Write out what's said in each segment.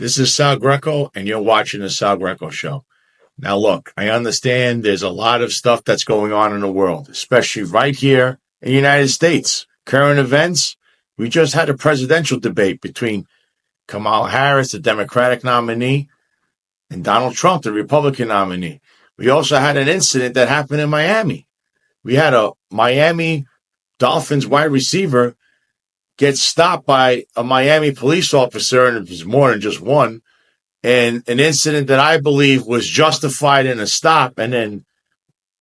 This is Sal Greco, and you're watching the Sal Greco Show. Now, look, I understand there's a lot of stuff that's going on in the world, especially right here in the United States. Current events, we just had a presidential debate between Kamala Harris, the Democratic nominee, and Donald Trump, the Republican nominee. We also had an incident that happened in Miami. We had a Miami Dolphins wide receiver get stopped by a Miami police officer, and it was more than just one, and an incident that I believe was justified in a stop and then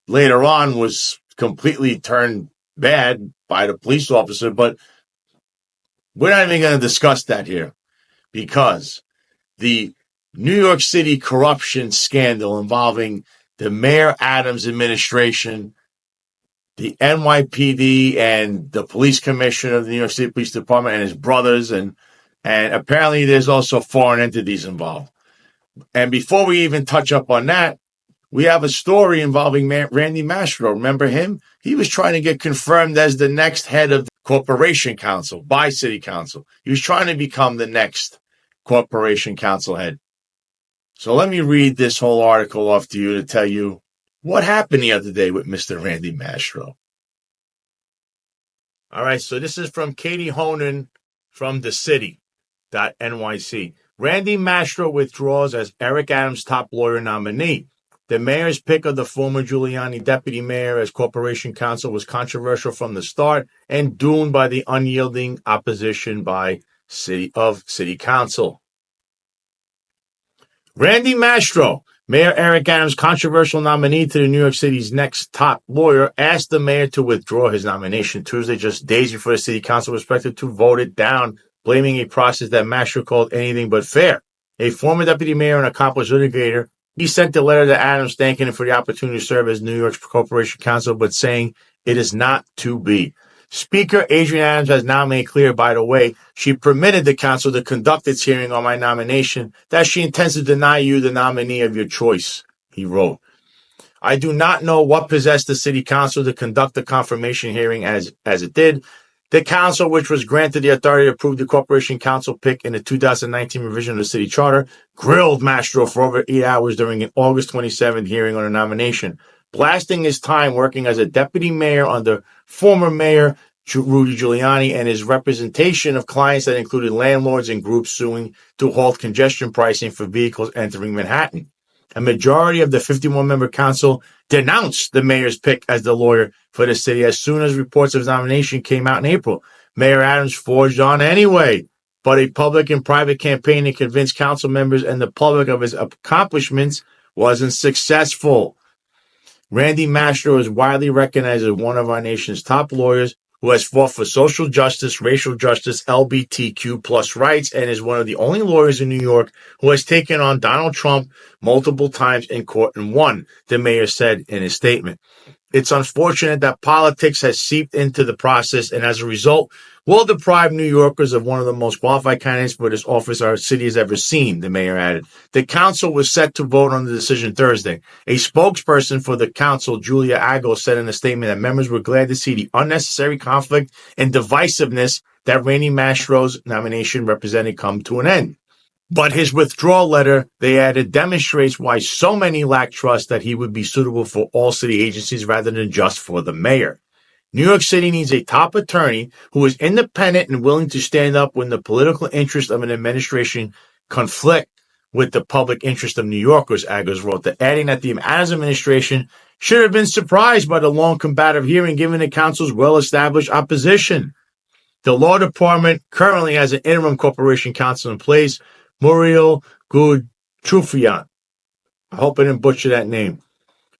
later on was completely turned bad by the police officer. But we're not even going to discuss that here because the New York City corruption scandal involving the Mayor Adams administration, the NYPD and the Police Commissioner of the New York City Police Department and his brothers, and apparently there's also foreign entities involved. And before we even touch up on that, we have a story involving Randy Mastro. Remember him? He was trying to get confirmed as the next head of the Corporation Counsel by City Council. He was trying to become the next Corporation Counsel head. So let me read this whole article off to you to tell you what happened the other day with Mr. Randy Mastro. All right, so this is from Katie Honan from thecity.nyc. Randy Mastro withdraws as Eric Adams' top lawyer nominee. The mayor's pick of the former Giuliani deputy mayor as Corporation Counsel was controversial from the start and doomed by the unyielding opposition by City Council. Randy Mastro, Mayor Eric Adams' controversial nominee to the New York City's next top lawyer, asked the mayor to withdraw his nomination Tuesday, just days before the City Council was expected to vote it down, blaming a process that Mastro called anything but fair. A former deputy mayor and accomplished litigator, he sent a letter to Adams thanking him for the opportunity to serve as New York's Corporation Counsel, but saying it is not to be. Speaker Adrienne Adams has now made clear, by the way, she permitted the council to conduct its hearing on my nomination, that she intends to deny you the nominee of your choice, he wrote. I do not know what possessed the city council to conduct the confirmation hearing as it did. The council, which was granted the authority to approve the Corporation Counsel pick in the 2019 revision of the city charter, grilled Mastro for over 8 hours during an August 27th hearing on a nomination, blasting his time working as a deputy mayor under former mayor Rudy Giuliani and his representation of clients that included landlords and groups suing to halt congestion pricing for vehicles entering Manhattan. A majority of the 51-member council denounced the mayor's pick as the lawyer for the city as soon as reports of his nomination came out in April. Mayor Adams forged on anyway, but a public and private campaign to convince council members and the public of his accomplishments wasn't successful. Randy Mastro is widely recognized as one of our nation's top lawyers who has fought for social justice, racial justice, LGBTQ plus rights, and is one of the only lawyers in New York who has taken on Donald Trump multiple times in court and won, the mayor said in his statement. It's unfortunate that politics has seeped into the process and as a result will deprive New Yorkers of one of the most qualified candidates for this office our city has ever seen, the mayor added. The council was set to vote on the decision Thursday. A spokesperson for the council, Julia Ago, said in a statement that members were glad to see the unnecessary conflict and divisiveness that Randy Mastro's nomination represented come to an end. But his withdrawal letter, they added, demonstrates why so many lack trust that he would be suitable for all city agencies rather than just for the mayor. New York City needs a top attorney who is independent and willing to stand up when the political interests of an administration conflict with the public interest of New Yorkers, Agos wrote, adding that the Adams administration should have been surprised by the long combative hearing given the council's well-established opposition. The law department currently has an interim corporation counsel in place, Muriel Gudtrufian. I hope I didn't butcher that name.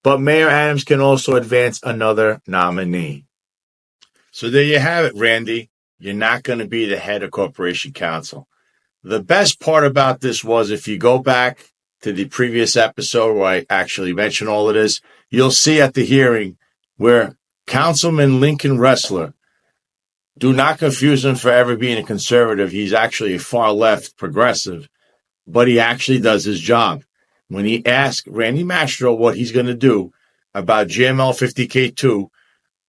But Mayor Adams can also advance another nominee. So there you have it, Randy. You're not going to be the head of Corporation Counsel. The best part about this was if you go back to the previous episode where I actually mentioned all of this, you'll see at the hearing where Councilman Lincoln Ressler, do not confuse him for ever being a conservative. He's actually a far left progressive, but he actually does his job. When he asked Randy Mastro what he's going to do about GML 50K2,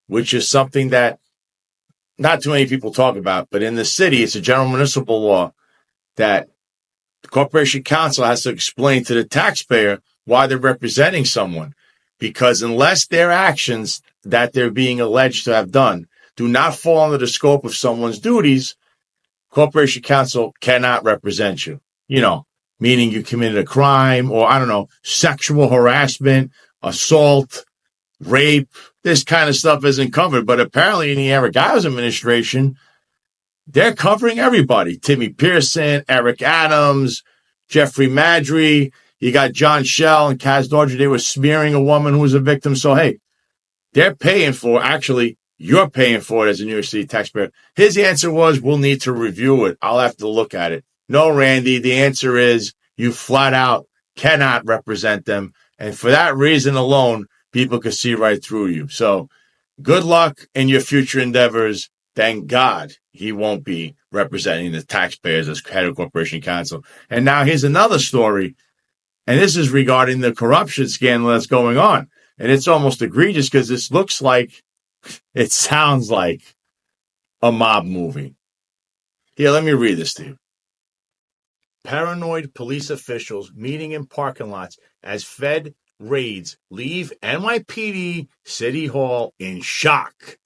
which is something that not too many people talk about, but in the city, it's a general municipal law that The Corporation Counsel has to explain to the taxpayer why they're representing someone, because unless their actions that they're being alleged to have done do not fall under the scope of someone's duties, Corporation Counsel cannot represent you. Meaning you committed a crime or, sexual harassment, assault, rape. This kind of stuff isn't covered. But apparently in the Eric Adams administration, they're covering everybody. Timmy Pearson, Eric Adams, Jeffrey Madry. You got John Schell and Kaz Dodger. They were smearing a woman who was a victim. So, hey, they're paying for, actually, you're paying for it as a New York City taxpayer. His answer was, we'll need to review it. I'll have to look at it. No, Randy, the answer is you flat out cannot represent them. And for that reason alone, people can see right through you. So good luck in your future endeavors. Thank God he won't be representing the taxpayers as head of Corporation Counsel. And now here's another story. And this is regarding the corruption scandal that's going on. And it's almost egregious because this looks like, it sounds like a mob movie. Here, let me read this to you. Paranoid police officials meeting in parking lots as Fed raids leave NYPD City Hall in shock.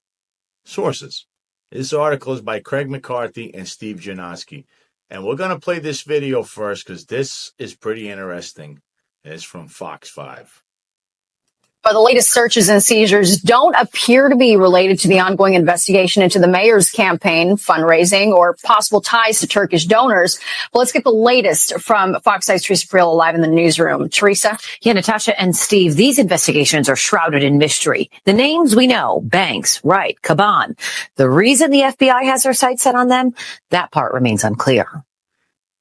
Sources. This article is by Craig McCarthy and Steve Janoski. And we're going to play this video first because this is pretty interesting. It's from Fox 5. But the latest searches and seizures don't appear to be related to the ongoing investigation into the mayor's campaign, fundraising, or possible ties to Turkish donors. But let's get the latest from Fox 5's Teresa Friel live in the newsroom. Teresa? Yeah, Natasha and Steve, these investigations are shrouded in mystery. The names we know, Banks, Wright, Caban. The reason the FBI has their sights set on them, that part remains unclear.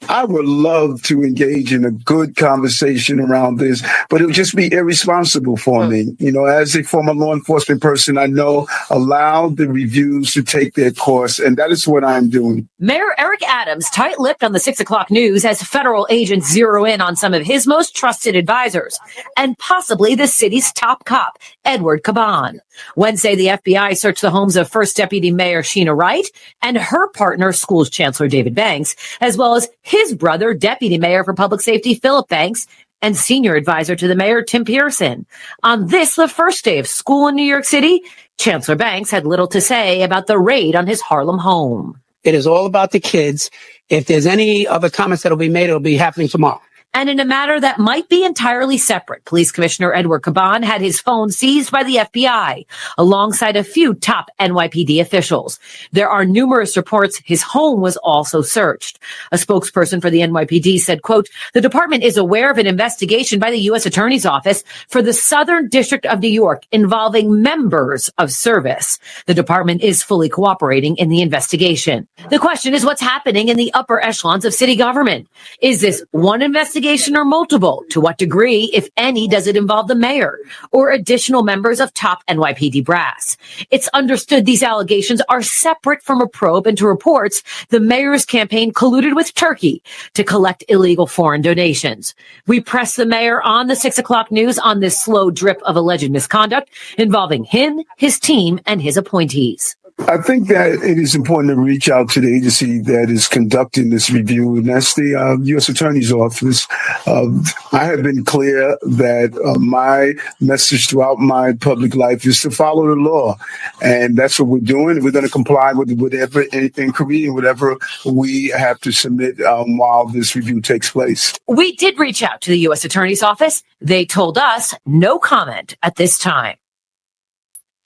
I would love to engage in a good conversation around this, but it would just be irresponsible for me. As a former law enforcement person, I know allow the reviews to take their course, and that is what I'm doing. Mayor Eric Adams tight-lipped on the 6 o'clock news as federal agents zero in on some of his most trusted advisors and possibly the city's top cop, Edward Caban. Wednesday, the FBI searched the homes of First Deputy Mayor Sheena Wright and her partner, Schools Chancellor David Banks, as well as his brother, Deputy Mayor for Public Safety Philip Banks, and Senior Advisor to the Mayor, Tim Pearson. On this, the first day of school in New York City, Chancellor Banks had little to say about the raid on his Harlem home. It is all about the kids. If there's any other comments that will be made, it'll be happening tomorrow. And in a matter that might be entirely separate, Police Commissioner Edward Caban had his phone seized by the FBI, alongside a few top NYPD officials. There are numerous reports his home was also searched. A spokesperson for the NYPD said, quote, the department is aware of an investigation by the U.S. Attorney's Office for the Southern District of New York involving members of service. The department is fully cooperating in the investigation. The question is what's happening in the upper echelons of city government. Is this one investigation or multiple? To what degree, if any, does it involve the mayor or additional members of top NYPD brass? It's understood these allegations are separate from a probe into reports the mayor's campaign colluded with Turkey to collect illegal foreign donations. We pressed the mayor on the 6 o'clock news on this slow drip of alleged misconduct involving him, his team, and his appointees. I think that it is important to reach out to the agency that is conducting this review, and that's the U.S. Attorney's Office. I have been clear that my message throughout my public life is to follow the law, and that's what we're doing. We're going to comply with whatever inquiry and whatever we have to submit while this review takes place. We did reach out to the U.S. Attorney's Office. They told us no comment at this time.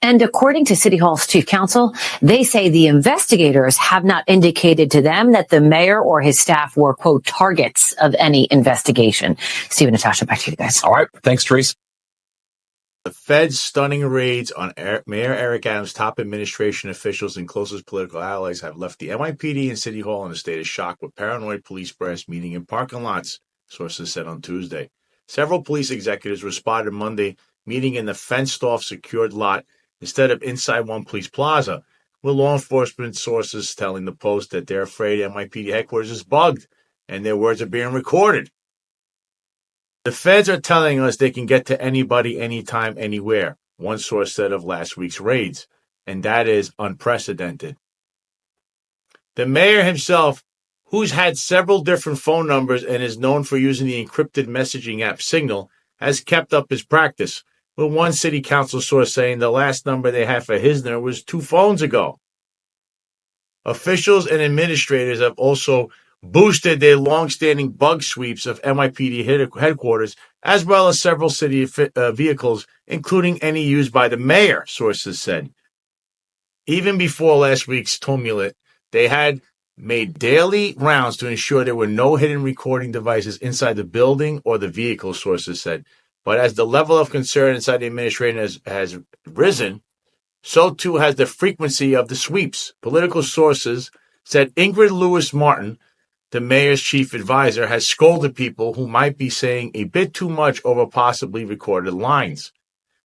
And according to City Hall's chief counsel, they say the investigators have not indicated to them that the mayor or his staff were, quote, targets of any investigation. Steve and Natasha, back to you guys. All right. Thanks, Teresa. The Fed's stunning raids on Mayor Eric Adams' top administration officials and closest political allies have left the NYPD and City Hall in a state of shock, with paranoid police brass meeting in parking lots, sources said on Tuesday. Several police executives were spotted Monday meeting in the fenced-off secured lot instead of inside One Police Plaza, with law enforcement sources telling the Post that they're afraid NYPD headquarters is bugged and their words are being recorded. The feds are telling us they can get to anybody, anytime, anywhere, one source said of last week's raids, and that is unprecedented. The mayor himself, who's had several different phone numbers and is known for using the encrypted messaging app Signal, has kept up his practice, with one city council source saying the last number they had for Hisner was 2 phones ago. Officials and administrators have also boosted their long-standing bug sweeps of NYPD headquarters, as well as several city vehicles, including any used by the mayor, sources said. Even before last week's tumult, they had made daily rounds to ensure there were no hidden recording devices inside the building or the vehicle, sources said. But as the level of concern inside the administration has risen, so too has the frequency of the sweeps. Political sources said Ingrid Lewis-Martin, the mayor's chief advisor, has scolded people who might be saying a bit too much over possibly recorded lines.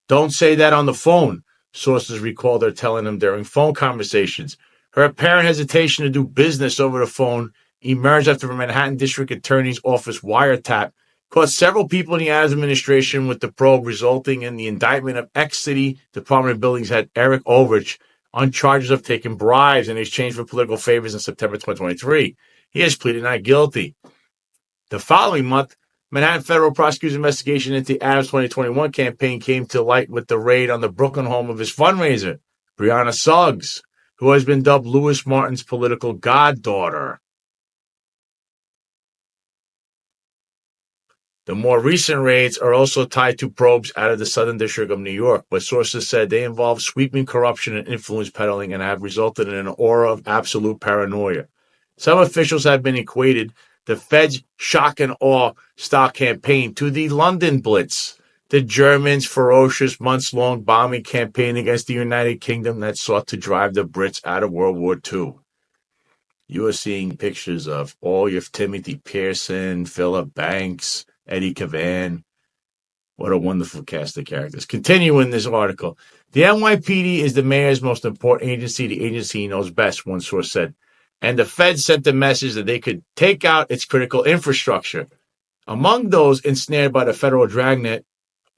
Don't say that on the phone, sources recalled her telling them during phone conversations. Her apparent hesitation to do business over the phone emerged after a Manhattan District Attorney's Office wiretap caught several people in the Adams administration with the probe, resulting in the indictment of ex-City Department of Buildings head Eric Adams on charges of taking bribes in exchange for political favors in September 2023. He has pleaded not guilty. The following month, Manhattan federal prosecutors' investigation into the Adams 2021 campaign came to light with the raid on the Brooklyn home of his fundraiser, Brianna Suggs, who has been dubbed Lewis Martin's political goddaughter. The more recent raids are also tied to probes out of the Southern District of New York, but sources said they involve sweeping corruption and influence peddling and have resulted in an aura of absolute paranoia. Some officials have been equated the Fed's shock and awe style campaign to the London Blitz, the Germans' ferocious months-long bombing campaign against the United Kingdom that sought to drive the Brits out of World War II. You are seeing pictures of all your Timothy Pearson, Philip Banks, Eddie Caban. What a wonderful cast of characters. Continuing this article, the NYPD is the mayor's most important agency, the agency he knows best, one source said. And the Fed sent the message that they could take out its critical infrastructure. Among those ensnared by the federal dragnet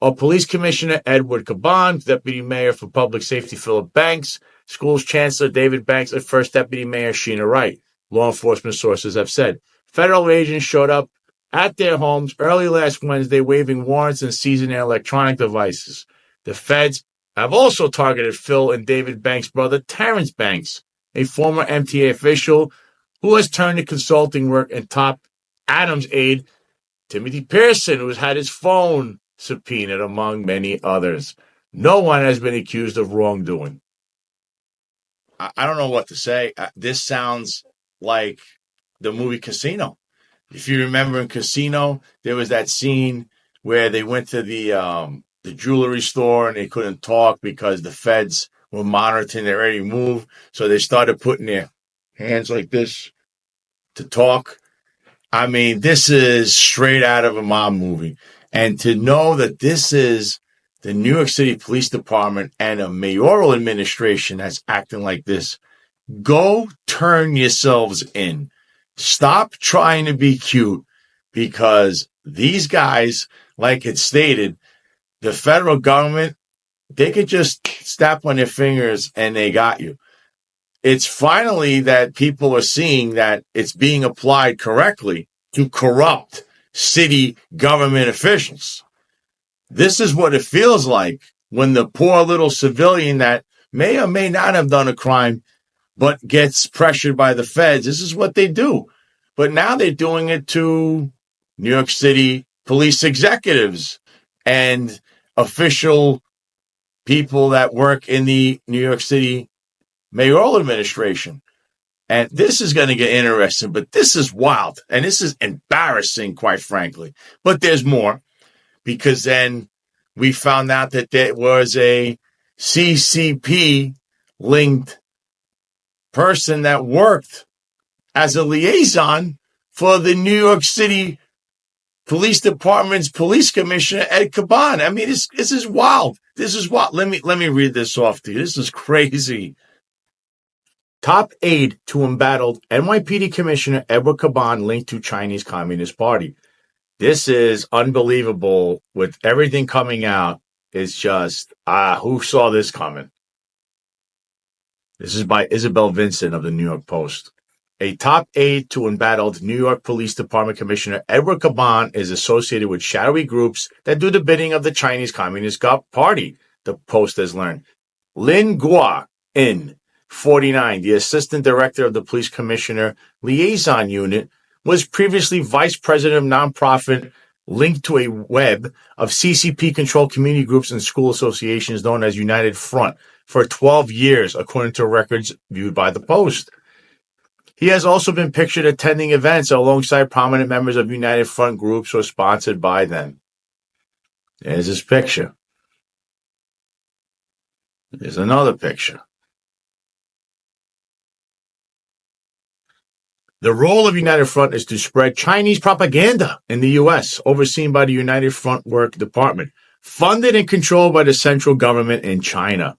are Police Commissioner Edward Caban, Deputy Mayor for Public Safety Philip Banks, Schools Chancellor David Banks, and First Deputy Mayor Sheena Wright, law enforcement sources have said. Federal agents showed up at their homes early last Wednesday, waving warrants and seizing their electronic devices. The feds have also targeted Phil and David Banks' brother, Terrence Banks, a former MTA official who has turned to consulting work, and top Adams aide, Timothy Pearson, who has had his phone subpoenaed, among many others. No one has been accused of wrongdoing. I don't know what to say. This sounds like the movie Casino. If you remember in Casino, there was that scene where they went to the jewelry store and they couldn't talk because the feds were monitoring their every move. So they started putting their hands like this to talk. I mean, this is straight out of a mob movie. And to know that this is the New York City Police Department and a mayoral administration that's acting like this, go turn yourselves in. Stop trying to be cute, because these guys, like it's stated, the federal government, they could just snap on their fingers and they got you. It's finally that people are seeing that it's being applied correctly to corrupt city government officials. This is what it feels like when the poor little civilian that may or may not have done a crime but gets pressured by the feds. This is what they do. But now they're doing it to New York City police executives and official people that work in the New York City mayoral administration. And this is going to get interesting, but this is wild. And this is embarrassing, quite frankly. But there's more, because then we found out that there was a CCP-linked person that worked as a liaison for the New York City Police Department's Police Commissioner Ed Caban. I mean, this is wild. This is wild. Let me read this off to you. This is crazy. Top aide to embattled NYPD Commissioner Edward Caban linked to Chinese Communist Party. This is unbelievable. With everything coming out, it's just, who saw this coming? This is by Isabel Vincent of the New York Post. A top aide to embattled New York Police Department Commissioner Edward Caban is associated with shadowy groups that do the bidding of the Chinese Communist Party, the Post has learned. Lin Guo-in, 49, the assistant director of the Police Commissioner Liaison Unit, was previously vice president of nonprofit linked to a web of CCP-controlled community groups and school associations known as United Front for 12 years, according to records viewed by the Post. He has also been pictured attending events alongside prominent members of United Front groups or sponsored by them. There's his picture. There's another picture. The role of United Front is to spread Chinese propaganda in the U.S., overseen by the United Front Work Department, funded and controlled by the central government in China.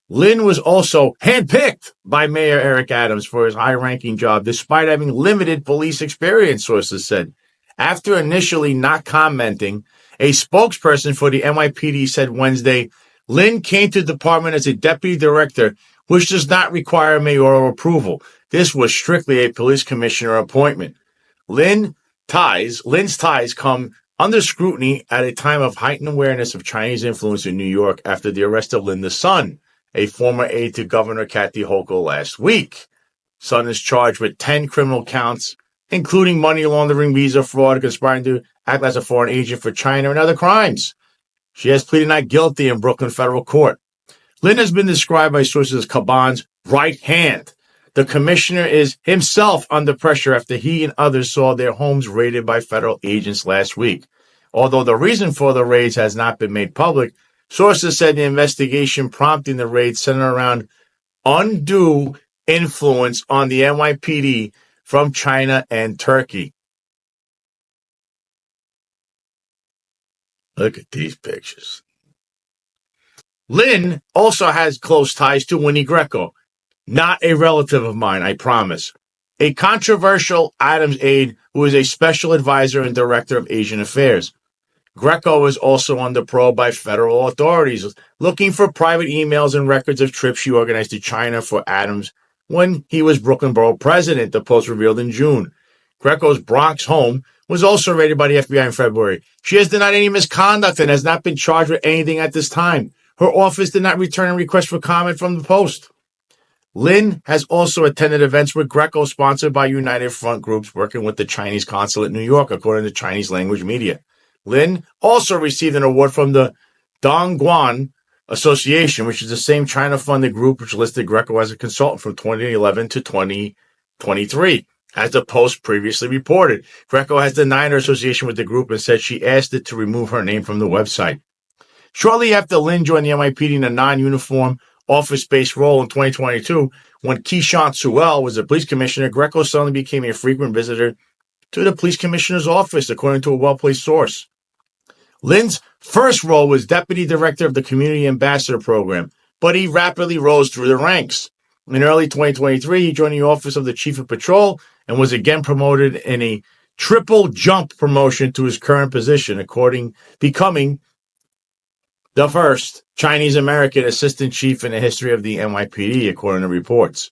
Lin was also handpicked by Mayor Eric Adams for his high-ranking job, despite having limited police experience, sources said. After initially not commenting, a spokesperson for the NYPD said Wednesday, Lin came to the department as a deputy director, which does not require mayoral approval. This was strictly a police commissioner appointment. Lin's ties come under scrutiny at a time of heightened awareness of Chinese influence in New York after the arrest of Linda's son, a former aide to Governor Kathy Hochul last week. Son is charged with 10 criminal counts, including money laundering, visa fraud, conspiring to act as a foreign agent for China, and other crimes. She has pleaded not guilty in Brooklyn federal court. Lin has been described by sources as Caban's right hand. The commissioner is himself under pressure after he and others saw their homes raided by federal agents last week. Although the reason for the raids has not been made public, sources said the investigation prompting the raid centered around undue influence on the NYPD from China and Turkey. Look at these pictures. Lin also has close ties to Winnie Greco, not a relative of mine, I promise. A controversial Adams aide who is a special advisor and director of Asian affairs. Greco is also under probe by federal authorities, looking for private emails and records of trips she organized to China for Adams when he was Brooklyn Borough president, the Post revealed in June. Greco's Bronx home was also raided by the FBI in February. She has denied any misconduct and has not been charged with anything at this time. Her office did not return a request for comment from the Post. Lin has also attended events with Greco sponsored by United Front groups working with the Chinese consulate in New York, according to Chinese language media. Lin also received an award from the Dongguan Association, which is the same China-funded group which listed Greco as a consultant from 2011 to 2023. As the Post previously reported, Greco has denied her association with the group and said she asked it to remove her name from the website. Shortly after Lin joined the NYPD in a non-uniform office-based role in 2022, when Keishant Sewell was the police commissioner, Greco suddenly became a frequent visitor to the police commissioner's office, according to a well-placed source. Lin's first role was deputy director of the Community Ambassador Program, but he rapidly rose through the ranks. In early 2023, he joined the office of the Chief of Patrol and was again promoted in a triple jump promotion to his current position, becoming the first Chinese-American assistant chief in the history of the NYPD, according to reports.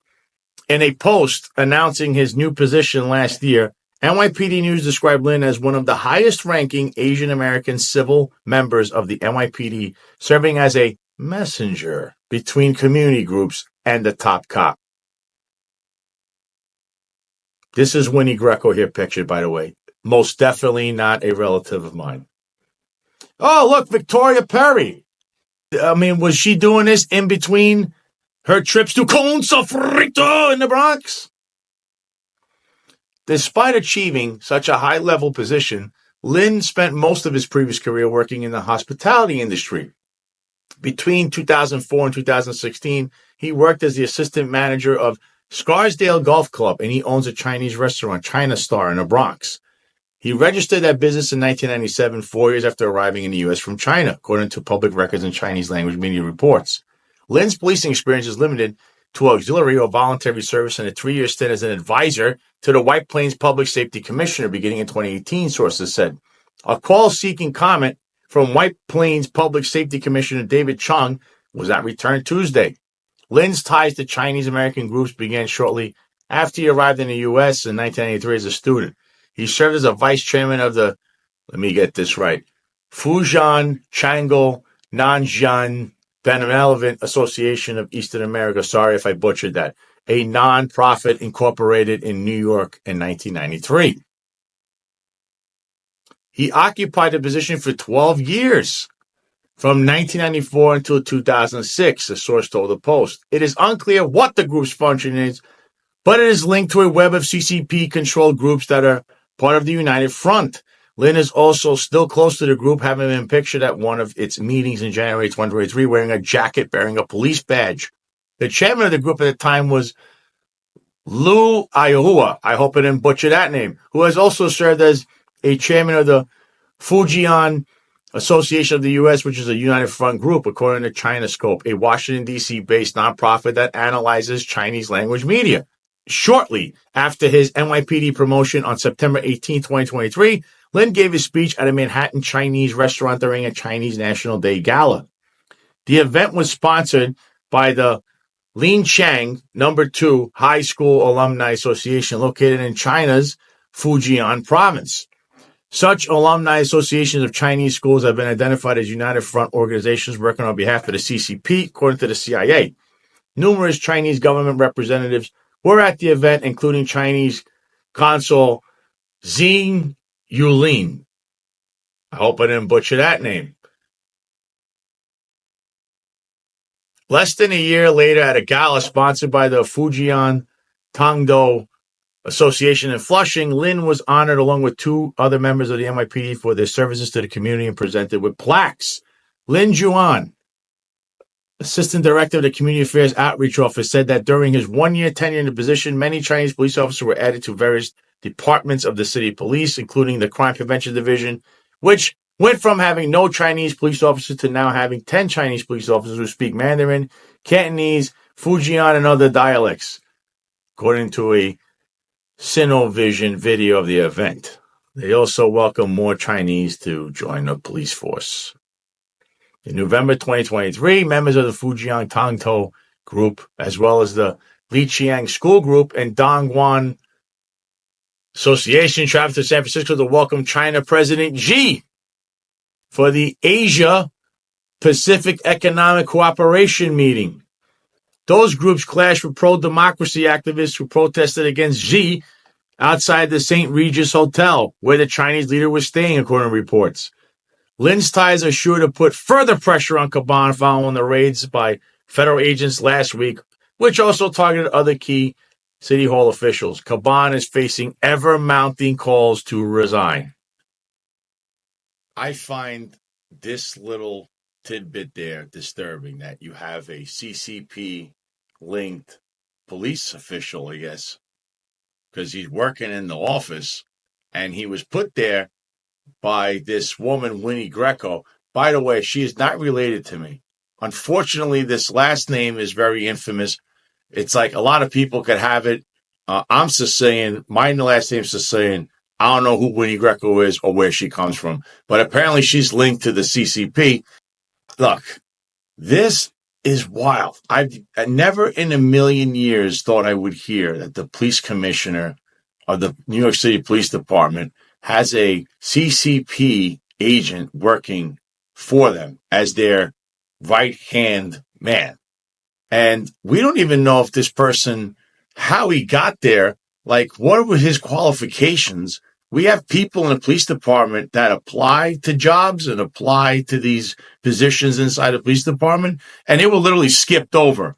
In a post announcing his new position last year, NYPD News described Lin as one of the highest-ranking Asian-American civil members of the NYPD, serving as a messenger between community groups and the top cop. This is Winnie Greco here pictured, by the way. Most definitely not a relative of mine. Oh, look, Victoria Perry. I mean, was she doing this in between her trips to Con Sofrito in the Bronx? Despite achieving such a high-level position, Lin spent most of his previous career working in the hospitality industry. Between 2004 and 2016, he worked as the assistant manager of Scarsdale Golf Club, and he owns a Chinese restaurant, China Star, in the Bronx. He registered that business in 1997, 4 years after arriving in the U.S. from China, according to public records and Chinese language media reports. Lin's policing experience is limited to auxiliary or voluntary service and a 3-year stint as an advisor to the White Plains Public Safety Commissioner beginning in 2018, sources said. A call seeking comment from White Plains Public Safety Commissioner David Chung was not returned Tuesday. Lin's ties to Chinese-American groups began shortly after he arrived in the U.S. in 1993 as a student. He served as a vice chairman of the, let me get this right, Fujian Changle Nanjian Benevolent Association of Eastern America. Sorry if I butchered that. A non-profit incorporated in New York in 1993. He occupied the position for 12 years, from 1994 until 2006, the source told the Post. It is unclear what the group's function is, but it is linked to a web of CCP-controlled groups that are part of the United Front. Lin is also still close to the group, having been pictured at one of its meetings in January 2023 wearing a jacket bearing a police badge. The chairman of the group at the time was Lu Ayahua, I hope I didn't butcher that name, who has also served as a chairman of the Fujian Association of the U.S., which is a United Front group, according to China Scope, a Washington, D.C.-based nonprofit that analyzes Chinese language media. Shortly after his NYPD promotion on September 18, 2023, Lin gave a speech at a Manhattan Chinese restaurant during a Chinese National Day gala. The event was sponsored by the Lin Chang No. 2 High School Alumni Association located in China's Fujian province. Such alumni associations of Chinese schools have been identified as United Front organizations working on behalf of the CCP, according to the CIA. Numerous Chinese government representatives were at the event, including Chinese Consul Xing Yulin. I hope I didn't butcher that name. Less than a year later, at a gala sponsored by the Fujian Tongdo Association in Flushing, Lin was honored along with two other members of the NYPD for their services to the community and presented with plaques. Lin Juan, Assistant Director of the Community Affairs Outreach Office, said that during his one-year tenure in the position, many Chinese police officers were added to various departments of the city police, including the Crime Prevention Division, which went from having no Chinese police officers to now having 10 Chinese police officers who speak Mandarin, Cantonese, Fujian, and other dialects, according to a Sinovision video of the event. They also welcome more Chinese to join the police force. In November 2023, members of the Fujian Tongto group, as well as the Liqiang School Group and Dongguan Association, traveled to San Francisco to welcome China President Xi for the Asia-Pacific Economic Cooperation meeting. Those groups clashed with pro-democracy activists who protested against Xi outside the St. Regis Hotel, where the Chinese leader was staying, according to reports. Lin's ties are sure to put further pressure on Caban following the raids by federal agents last week, which also targeted other key City Hall officials. Caban is facing ever-mounting calls to resign. I find this little tidbit there disturbing, that you have a CCP-linked police official, I guess, because he's working in the office, and he was put there by this woman, Winnie Greco. By the way, she is not related to me. Unfortunately, this last name is very infamous. It's like a lot of people could have it. I'm Sicilian. My last name's Sicilian. I don't know who Winnie Greco is or where she comes from, but apparently she's linked to the CCP. Look, this is wild. I never in a million years thought I would hear that the police commissioner of the New York City Police Department has a CCP agent working for them as their right-hand man. And we don't even know if this person, how he got there, like what were his qualifications. We have people in the police department that apply to jobs and apply to these positions inside the police department, and they were literally skipped over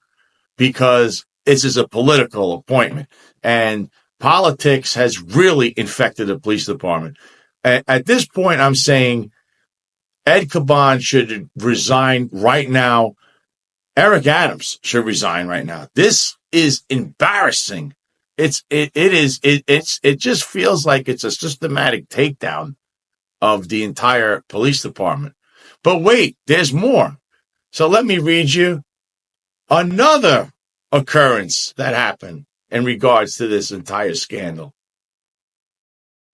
because this is a political appointment. And politics has really infected the police department. At this point, I'm saying Ed Caban should resign right now. Eric Adams should resign right now. This is embarrassing. It just feels like it's a systematic takedown of the entire police department. But wait, there's more. So let me read you another occurrence that happened in regards to this entire scandal.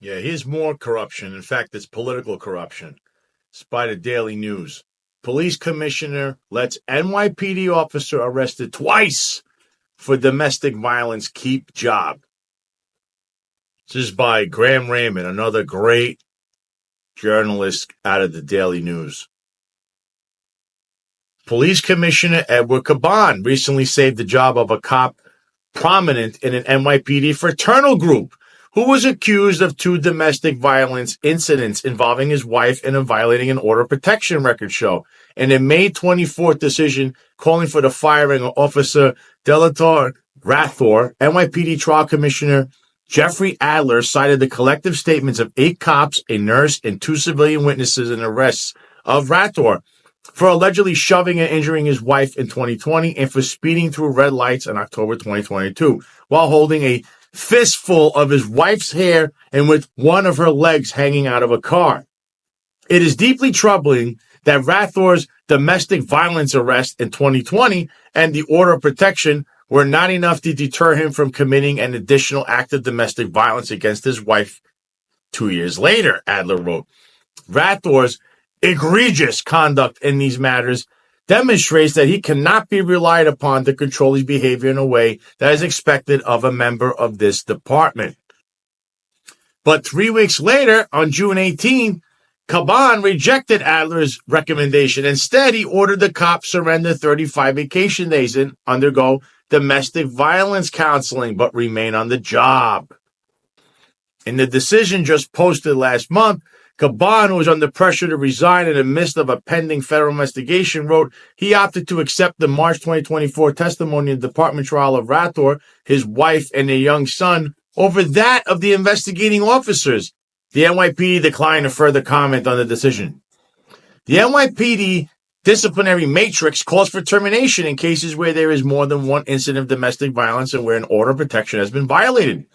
Yeah, here's more corruption. In fact, it's political corruption. It's by the Daily News. Police commissioner lets NYPD officer arrested twice for domestic violence keep job. This is by Graham Raymond, another great journalist out of the Daily News. Police Commissioner Edward Caban recently saved the job of a cop prominent in an NYPD fraternal group who was accused of 2 domestic violence incidents involving his wife and of violating an order of protection record show. In a May 24th decision calling for the firing of Officer Delator Rathor, NYPD Trial Commissioner Jeffrey Adler cited the collective statements of 8 cops, a nurse, and 2 civilian witnesses in arrests of Rathor for allegedly shoving and injuring his wife in 2020 and for speeding through red lights in October 2022 while holding a fistful of his wife's hair and with one of her legs hanging out of a car. It is deeply troubling that Rathor's domestic violence arrest in 2020 and the order of protection were not enough to deter him from committing an additional act of domestic violence against his wife 2 years later, Adler wrote. Rathor's egregious conduct in these matters demonstrates that he cannot be relied upon to control his behavior in a way that is expected of a member of this department. But 3 weeks later, on June 18, Caban rejected Adler's recommendation. Instead, he ordered the cops surrender 35 vacation days and undergo domestic violence counseling, but remain on the job. In the decision just posted last month, Caban, who was under pressure to resign in the midst of a pending federal investigation, wrote he opted to accept the March 2024 testimony in the department trial of Rathor, his wife, and their young son over that of the investigating officers. The NYPD declined to further comment on the decision. The NYPD Disciplinary Matrix calls for termination in cases where there is more than one incident of domestic violence and where an order of protection has been violated.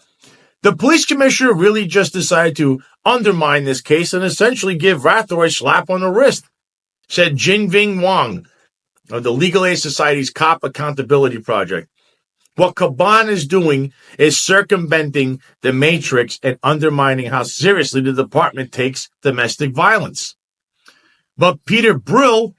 The police commissioner really just decided to undermine this case and essentially give Rathor a slap on the wrist, said Jinving Wang of the Legal Aid Society's Cop Accountability Project. What Caban is doing is circumventing the matrix and undermining how seriously the department takes domestic violence. But Peter Brill,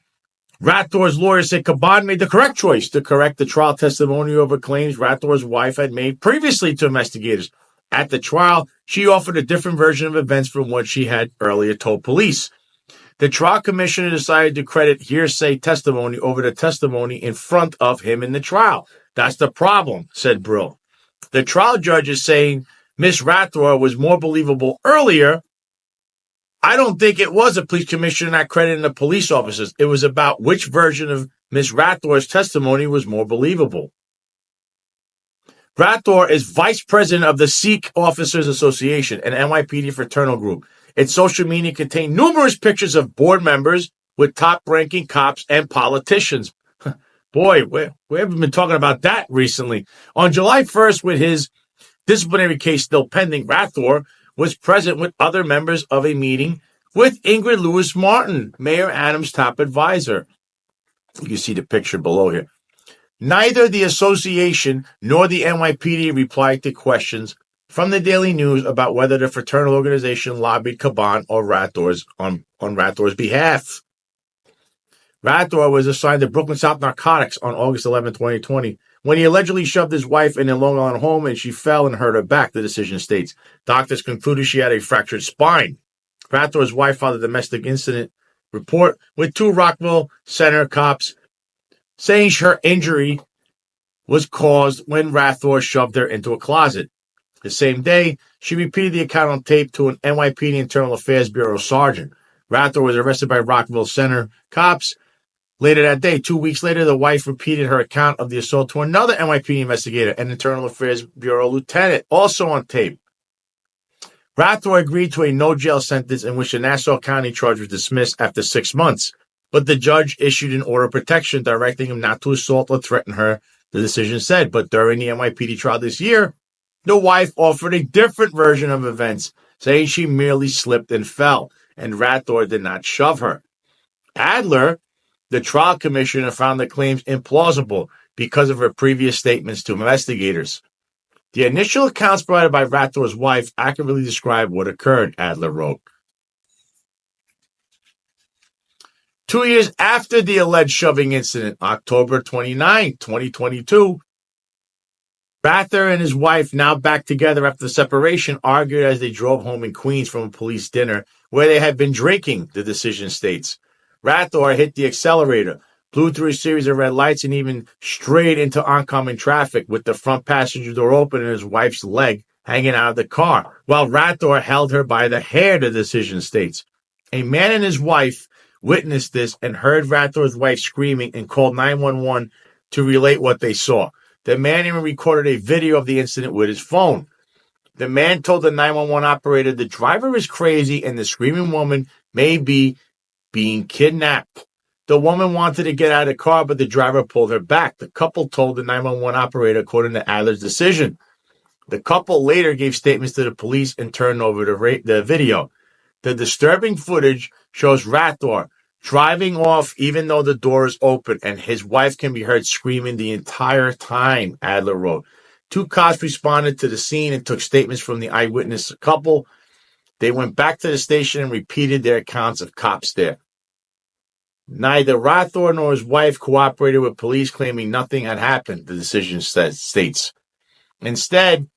Rathor's lawyer, said Caban made the correct choice to correct the trial testimony over claims Rathor's wife had made previously to investigators. At the trial, she offered a different version of events from what she had earlier told police. The trial commissioner decided to credit hearsay testimony over the testimony in front of him in the trial. That's the problem, said Brill. The trial judge is saying Miss Rathor was more believable earlier. I don't think it was a police commissioner not crediting the police officers. It was about which version of Miss Rathor's testimony was more believable. Rathor is vice president of the Sikh Officers Association, an NYPD fraternal group. Its social media contained numerous pictures of board members with top-ranking cops and politicians. Boy, we haven't been talking about that recently. On July 1st, with his disciplinary case still pending, Rathor was present with other members of a meeting with Ingrid Lewis Martin, Mayor Adams' top advisor. You see the picture below here. Neither the association nor the NYPD replied to questions from the Daily News about whether the fraternal organization lobbied Caban or Rathor's on Rathor's behalf. Rathor was assigned to Brooklyn South Narcotics on August 11, 2020, when he allegedly shoved his wife in a Long Island home and she fell and hurt her back, the decision states. Doctors concluded she had a fractured spine. Rathor's wife filed a domestic incident report with 2 Rockville Center cops saying her injury was caused when Rathor shoved her into a closet. The same day, she repeated the account on tape to an NYPD Internal Affairs Bureau sergeant. Rathor was arrested by Rockville Center cops. Later that day, 2 weeks later, the wife repeated her account of the assault to another NYPD investigator, an Internal Affairs Bureau lieutenant, also on tape. Rathor agreed to a no-jail sentence in which the Nassau County charge was dismissed after 6 months, but the judge issued an order of protection directing him not to assault or threaten her, the decision said. But during the NYPD trial this year, the wife offered a different version of events, saying she merely slipped and fell, and Rathor did not shove her. Adler, the trial commissioner, found the claims implausible because of her previous statements to investigators. The initial accounts provided by Rathor's wife accurately describe what occurred, Adler wrote. 2 years after the alleged shoving incident, October 29, 2022, Rather and his wife, now back together after the separation, argued as they drove home in Queens from a police dinner where they had been drinking, the decision states. Rather hit the accelerator, blew through a series of red lights, and even strayed into oncoming traffic with the front passenger door open and his wife's leg hanging out of the car, while Rather held her by the hair, the decision states. A man and his wife witnessed this and heard Rather's wife screaming and called 911 to relate what they saw. The man even recorded a video of the incident with his phone. The man told the 911 operator the driver is crazy and the screaming woman may be being kidnapped. The woman wanted to get out of the car, but the driver pulled her back. The couple told the 911 operator, according to Adler's decision. The couple later gave statements to the police and turned over the video. The disturbing footage shows Rather driving off even though the door is open, and his wife can be heard screaming the entire time, Adler wrote. 2 cops responded to the scene and took statements from the eyewitness couple. They went back to the station and repeated their accounts of cops there. Neither Rather nor his wife cooperated with police, claiming nothing had happened, the decision states. Instead,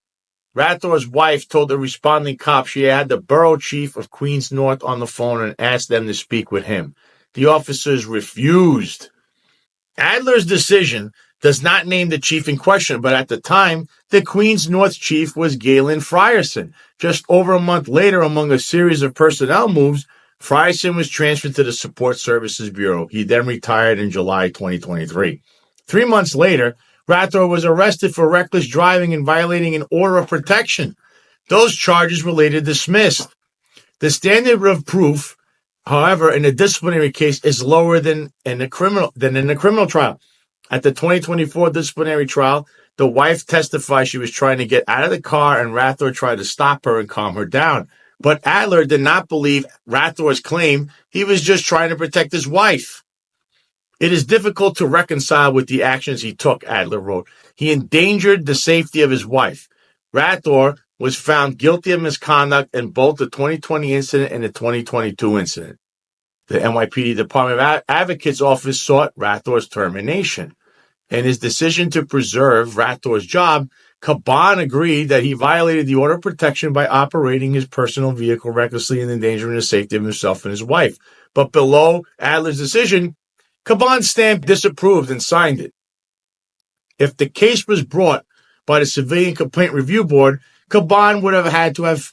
Rather's wife told the responding cop she had the borough chief of Queens North on the phone and asked them to speak with him. The officers refused. Adler's decision does not name the chief in question, but at the time, the Queens North chief was Galen Frierson. Just over a month later, among a series of personnel moves, Frierson was transferred to the Support Services Bureau. He then retired in July 2023. 3 months later, Rather was arrested for reckless driving and violating an order of protection. Those charges were later dismissed. The standard of proof, however, in a disciplinary case is lower than in a criminal trial. At the 2024 disciplinary trial, the wife testified she was trying to get out of the car and Rather tried to stop her and calm her down. But Adler did not believe Rather's claim he was just trying to protect his wife. It is difficult to reconcile with the actions he took, Adler wrote. He endangered the safety of his wife. Rather was found guilty of misconduct in both the 2020 incident and the 2022 incident. The NYPD Department of Advocates Office sought Rather's termination. In his decision to preserve Rather's job, Caban agreed that he violated the order of protection by operating his personal vehicle recklessly and endangering the safety of himself and his wife. But below Adler's decision, Caban stamped disapproved and signed it. If the case was brought by the Civilian Complaint Review Board, Caban would have had to have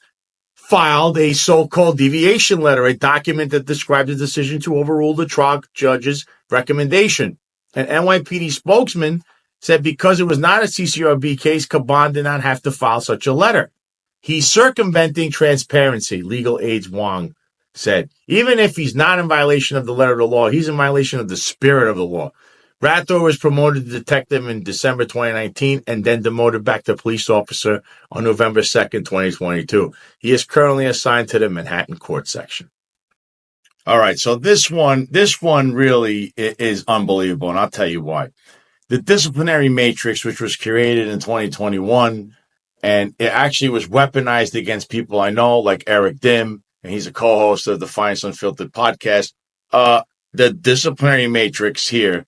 filed a so-called deviation letter, a document that described the decision to overrule the trial judge's recommendation. An NYPD spokesman said because it was not a CCRB case, Caban did not have to file such a letter. He's circumventing transparency, legal aides Wong said. Even if he's not in violation of the letter of the law, he's in violation of the spirit of the law. Rather was promoted to detective in December 2019 and then demoted back to police officer on November 2nd, 2022. He is currently assigned to the Manhattan Court Section. All right, so this one really is unbelievable, and I'll tell you why. The Disciplinary Matrix, which was created in 2021, and it actually was weaponized against people I know, like Eric Dim, and he's a co-host of the Defiance Unfiltered podcast. The Disciplinary Matrix here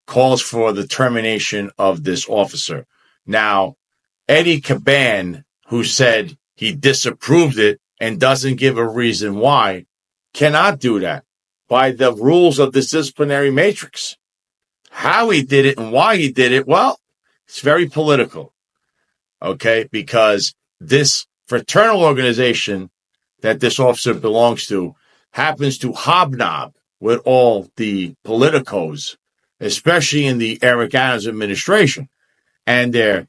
calls for the termination of this officer. Now, Eddie Caban, who said he disapproved it and doesn't give a reason why, cannot do that by the rules of this Disciplinary Matrix. How he did it and why he did it, well, it's very political, okay? Because this fraternal organization that this officer belongs to happens to hobnob with all the politicos, especially in the Eric Adams administration. And their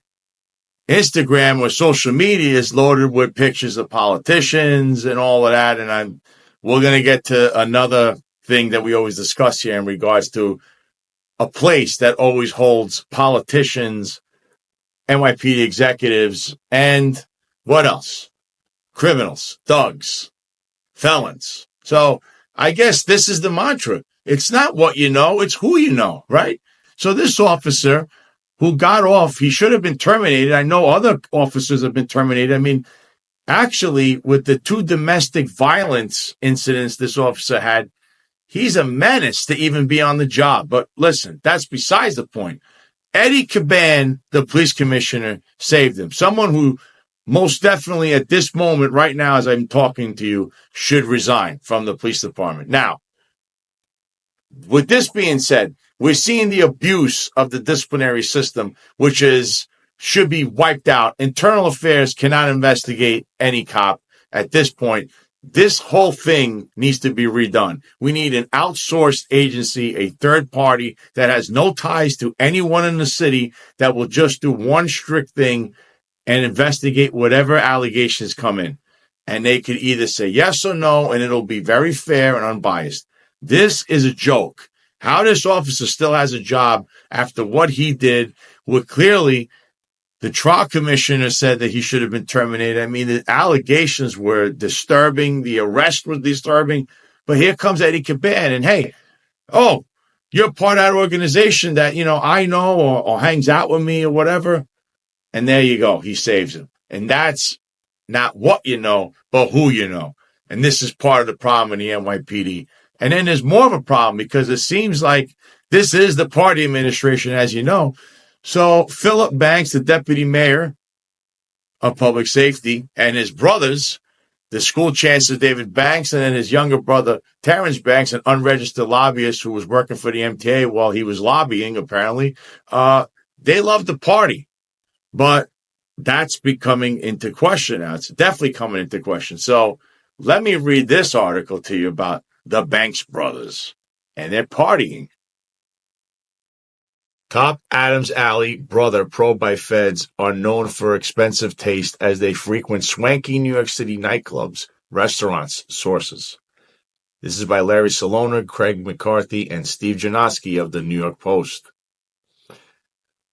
Instagram or social media is loaded with pictures of politicians and all of that. And we're going to get to another thing that we always discuss here in regards to a place that always holds politicians, NYPD executives, and what else? Criminals, thugs, felons. So I guess this is the mantra. It's not what you know, it's who you know, right? So this officer who got off, he should have been terminated. I know other officers have been terminated. I mean, actually, with the 2 domestic violence incidents this officer had, he's a menace to even be on the job. But listen, that's besides the point. Eddie Caban, the police commissioner, saved him. Someone who most definitely at this moment, right now, as I'm talking to you, should resign from the police department. Now, with this being said, we're seeing the abuse of the disciplinary system, which should be wiped out. Internal affairs cannot investigate any cop at this point. This whole thing needs to be redone. We need an outsourced agency, a third party that has no ties to anyone in the city, that will just do one strict thing and investigate whatever allegations come in. And they could either say yes or no, and it'll be very fair and unbiased. This is a joke. How this officer still has a job after what he did, well, clearly the trial commissioner said that he should have been terminated. I mean, the allegations were disturbing. The arrest was disturbing. But here comes Eddie Caban, and hey, oh, you're part of that organization that, I know or hangs out with me or whatever. And there you go. He saves him. And that's not what you know, but who you know. And this is part of the problem in the NYPD. And then there's more of a problem because it seems like this is the party administration, as you know. So Philip Banks, the deputy mayor of public safety, and his brothers, the school chancellor David Banks, and then his younger brother Terrence Banks, an unregistered lobbyist who was working for the MTA while he was lobbying, apparently, they love the party. But that's becoming into question now. It's definitely coming into question. So let me read this article to you about the Banks brothers and their partying. Top Adams Alley brother probed by feds are known for expensive taste as they frequent swanky New York City nightclubs, restaurants, sources. This is by Larry Salona, Craig McCarthy, and Steve Janoski of the New York Post.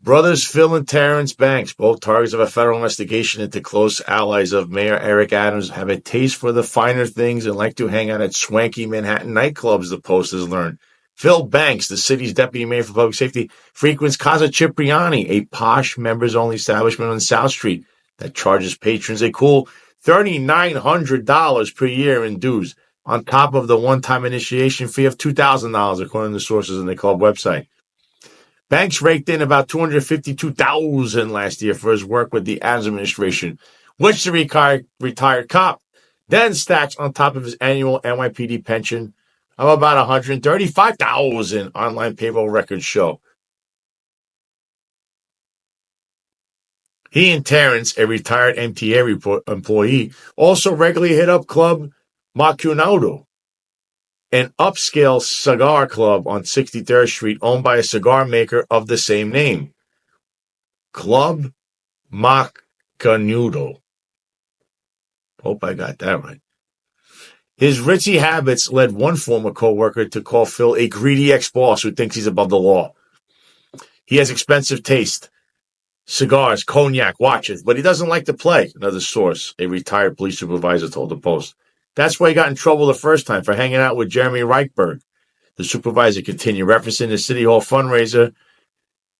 Brothers Phil and Terrence Banks, both targets of a federal investigation into close allies of Mayor Eric Adams, have a taste for the finer things and like to hang out at swanky Manhattan nightclubs, the Post has learned. Phil Banks, the city's deputy mayor for public safety, frequents Casa Cipriani, a posh members-only establishment on South Street that charges patrons a cool $3,900 per year in dues, on top of the one-time initiation fee of $2,000, according to sources in the club website. Banks raked in about $252,000 last year for his work with the Adams administration, which the retired cop then stacks on top of his annual NYPD pension of about $135,000, online payroll records show. He and Terrence, a retired MTA employee, also regularly hit up Club Aficionado, an upscale cigar club on 63rd Street owned by a cigar maker of the same name. Club Aficionado. Hope I got that right. His ritzy habits led one former co-worker to call Phil a greedy ex-boss who thinks he's above the law. He has expensive taste. Cigars, cognac, watches, but he doesn't like to play, another source, a retired police supervisor, told the Post. That's why he got in trouble the first time, for hanging out with Jeremy Reichberg. The supervisor continued, referencing the City Hall fundraiser,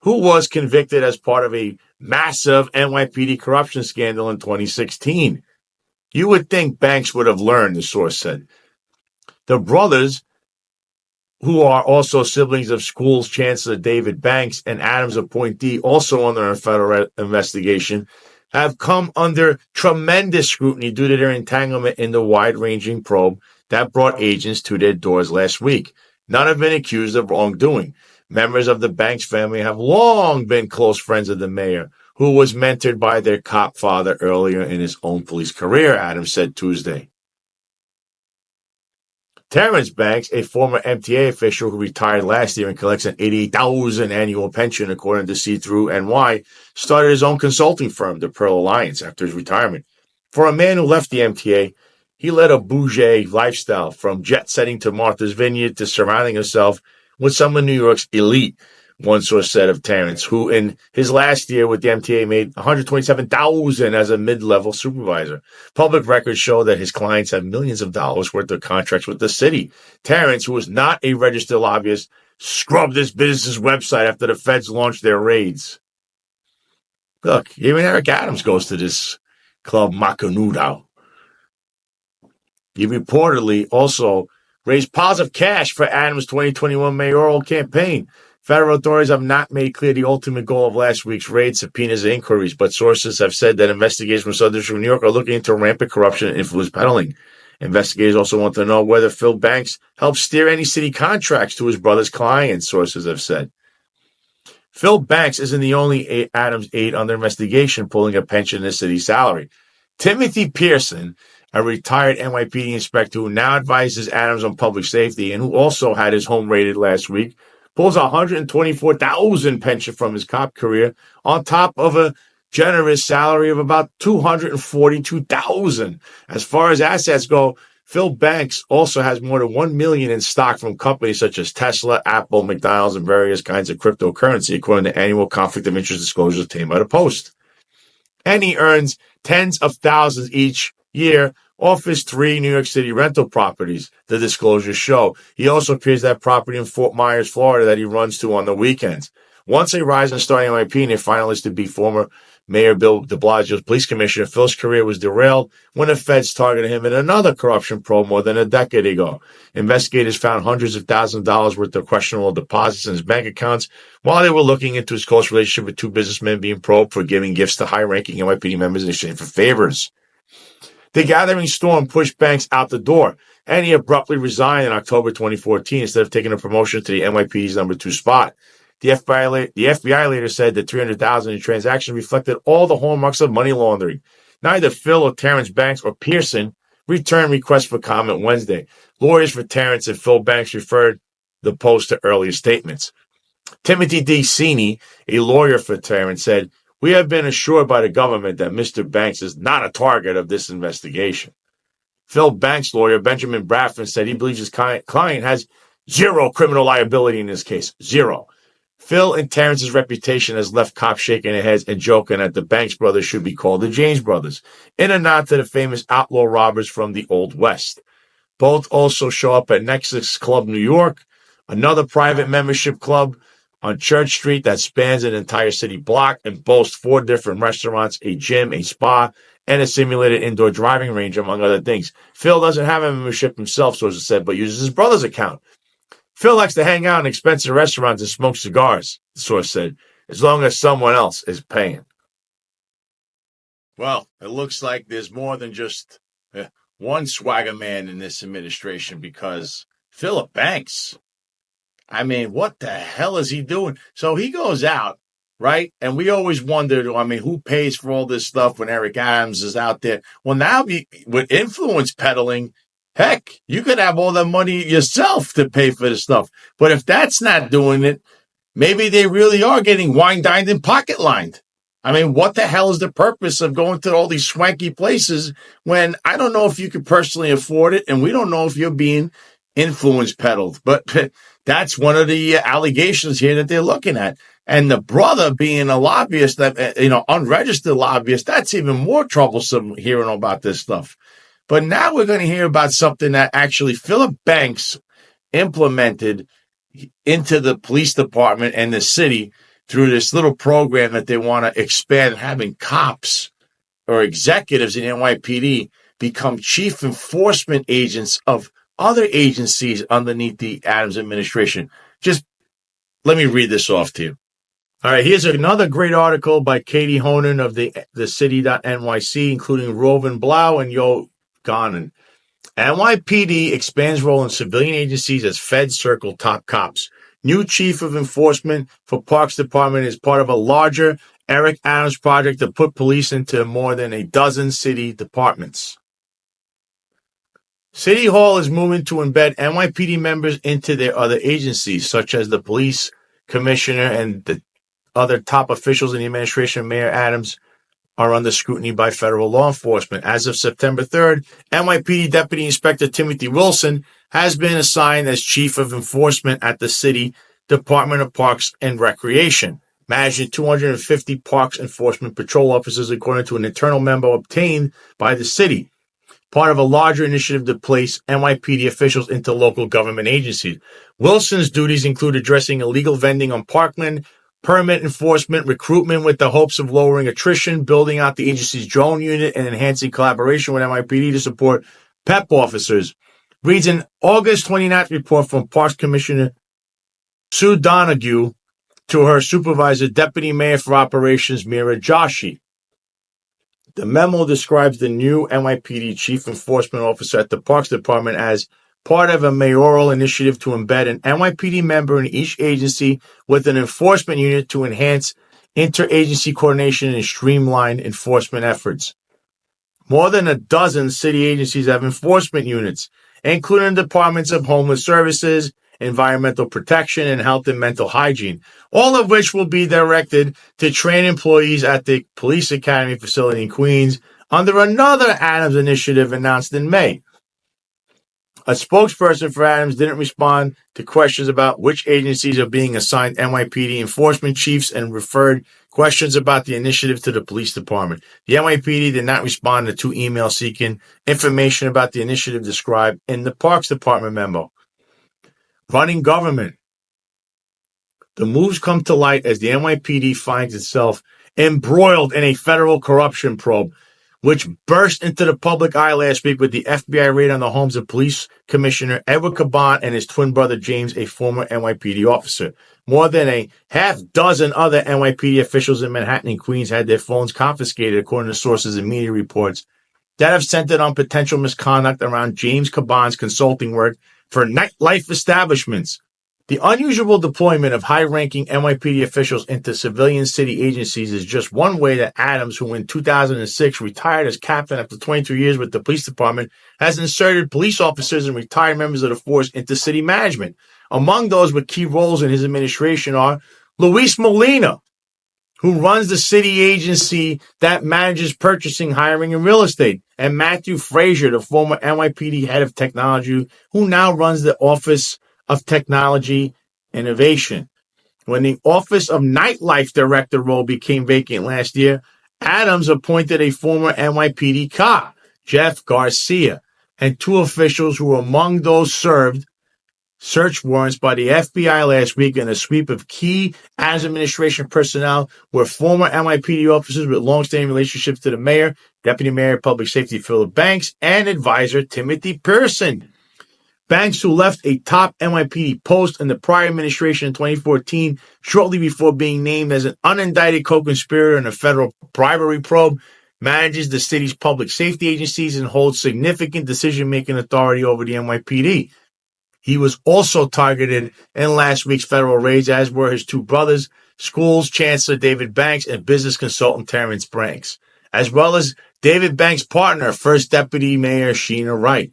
who was convicted as part of a massive NYPD corruption scandal in 2016. You would think Banks would have learned, the source said. The brothers, who are also siblings of school's Chancellor David Banks and Adams appointee, also under a federal investigation, have come under tremendous scrutiny due to their entanglement in the wide-ranging probe that brought agents to their doors last week. None have been accused of wrongdoing. Members of the Banks family have long been close friends of the mayor, who was mentored by their cop father earlier in his own police career, Adams said Tuesday. Terrence Banks, a former MTA official who retired last year and collects an $88,000 annual pension, according to See-Through NY, started his own consulting firm, the Pearl Alliance, after his retirement. For a man who left the MTA, he led a bougie lifestyle, from jet-setting to Martha's Vineyard to surrounding himself with some of New York's elite, one source said of Terrence, who in his last year with the MTA made $127,000 as a mid-level supervisor. Public records show that his clients have millions of dollars worth of contracts with the city. Terrence, who was not a registered lobbyist, scrubbed his business's website after the feds launched their raids. Look, even Eric Adams goes to this Club Aficionado. He reportedly also raised piles of cash for Adams' 2021 mayoral campaign. Federal authorities have not made clear the ultimate goal of last week's raid, subpoenas, and inquiries, but sources have said that investigators from Southern District of New York are looking into rampant corruption and influence peddling. Investigators also want to know whether Phil Banks helped steer any city contracts to his brother's clients, sources have said. Phil Banks isn't the only Adams aide under investigation pulling a pension in the city's salary. Timothy Pearson, a retired NYPD inspector who now advises Adams on public safety and who also had his home raided last week, pulls $124,000 pension from his cop career on top of a generous salary of about $242,000. As far as assets go, Phil Banks also has more than $1 million in stock from companies such as Tesla, Apple, McDonald's, and various kinds of cryptocurrency, according to annual conflict of interest disclosures obtained by the Post. And he earns tens of thousands each year off his 3 New York City rental properties, the disclosures show. He also appears to have property in Fort Myers, Florida that he runs to on the weekends. Once a rising star NYPD and a finalist to be former Mayor Bill de Blasio's police commissioner, Phil's career was derailed when the feds targeted him in another corruption probe more than a decade ago. Investigators found hundreds of thousands of dollars worth of questionable deposits in his bank accounts while they were looking into his close relationship with 2 businessmen being probed for giving gifts to high-ranking NYPD members in exchange for favors. The gathering storm pushed Banks out the door, and he abruptly resigned in October 2014 instead of taking a promotion to the NYPD's number 2 spot. The FBI later said that $300,000 in transactions reflected all the hallmarks of money laundering. Neither Phil or Terrence Banks or Pearson returned requests for comment Wednesday. Lawyers for Terrence and Phil Banks referred the Post to earlier statements. Timothy D. Cini, a lawyer for Terrence, said, "We have been assured by the government that Mr. Banks is not a target of this investigation." Phil Banks' lawyer, Benjamin Bradford, said he believes his client has zero criminal liability in this case. Zero. Phil and Terrence's reputation has left cops shaking their heads and joking that the Banks brothers should be called the James brothers, in a nod to the famous outlaw robbers from the Old West. Both also show up at Nexus Club New York, another private membership club on Church Street that spans an entire city block and boasts 4 different restaurants, a gym, a spa, and a simulated indoor driving range, among other things. Phil doesn't have a membership himself, sources said, but uses his brother's account. Phil likes to hang out in expensive restaurants and smoke cigars, the source said, as long as someone else is paying. Well, it looks like there's more than just one swagger man in this administration, because Philip Banks, I mean, what the hell is he doing? So he goes out, right? And we always wondered, who pays for all this stuff when Eric Adams is out there? Well, now with influence peddling, heck, you could have all the money yourself to pay for this stuff. But if that's not doing it, maybe they really are getting wine-dined and pocket-lined. I mean, what the hell is the purpose of going to all these swanky places when I don't know if you could personally afford it, and we don't know if you're being influence peddled? But that's one of the allegations here that they're looking at. And the brother being a lobbyist, unregistered lobbyist, that's even more troublesome hearing about this stuff. But now we're going to hear about something that actually Philip Banks implemented into the police department and the city through this little program that they want to expand, having cops or executives in NYPD become chief enforcement agents of other agencies underneath the Adams administration. Just let me read this off to you. All right, here's another great article by Katie Honan of the city.nyc, including Rovin Blau and Yo Ganon. NYPD expands role in civilian agencies as feds circle top cops. New chief of enforcement for Parks Department is part of a larger Eric Adams project to put police into more than a dozen city departments. City Hall is moving to embed NYPD members into their other agencies, such as the Police Commissioner and the other top officials in the administration of Mayor Adams are under scrutiny by federal law enforcement. As of September 3rd, NYPD Deputy Inspector Timothy Wilson has been assigned as Chief of Enforcement at the City Department of Parks and Recreation, managing 250 Parks Enforcement Patrol officers, according to an internal memo obtained by the city, part of a larger initiative to place NYPD officials into local government agencies. Wilson's duties include addressing illegal vending on Parkland, permit enforcement, recruitment with the hopes of lowering attrition, building out the agency's drone unit, and enhancing collaboration with NYPD to support PEP officers. Reads an August 29th report from Police Commissioner Sue Donahue to her supervisor, Deputy Mayor for Operations, Mira Joshi. The memo describes the new NYPD Chief Enforcement Officer at the Parks Department as part of a mayoral initiative to embed an NYPD member in each agency with an enforcement unit to enhance interagency coordination and streamline enforcement efforts. More than a dozen city agencies have enforcement units, including the Departments of Homeless Services, Environmental Protection, and Health and Mental Hygiene, all of which will be directed to train employees at the Police Academy facility in Queens under another Adams initiative announced in May. A spokesperson for Adams didn't respond to questions about which agencies are being assigned NYPD enforcement chiefs and referred questions about the initiative to the police department. The NYPD did not respond to two emails seeking information about the initiative described in the Parks Department memo. Running government. The moves come to light as the NYPD finds itself embroiled in a federal corruption probe, which burst into the public eye last week with the FBI raid on the homes of Police Commissioner Eric Caban and his twin brother James, a former NYPD officer. More than a half dozen other NYPD officials in Manhattan and Queens had their phones confiscated, according to sources and media reports that have centered on potential misconduct around James Caban's consulting work for nightlife establishments. The unusual deployment of high-ranking NYPD officials into civilian city agencies is just one way that Adams, who in 2006 retired as captain after 22 years with the police department, has inserted police officers and retired members of the force into city management. Among those with key roles in his administration are Luis Molina, who runs the city agency that manages purchasing, hiring, and real estate, and Matthew Frazier, the former NYPD head of technology, who now runs the Office of Technology Innovation. When the Office of Nightlife Director role became vacant last year, Adams appointed a former NYPD cop, Jeff Garcia, and two officials who were among those served search warrants by the FBI last week in a sweep of key Adams administration personnel were former NYPD officers with long-standing relationships to the mayor, Deputy Mayor of Public Safety Philip Banks, and advisor Timothy Pearson. Banks, who left a top NYPD post in the prior administration in 2014, shortly before being named as an unindicted co-conspirator in a federal bribery probe, manages the city's public safety agencies and holds significant decision-making authority over the NYPD. He was also targeted in last week's federal raids, as were his two brothers, Schools Chancellor David Banks and business consultant Terrence Banks, as well as David Banks' partner, First Deputy Mayor Sheena Wright.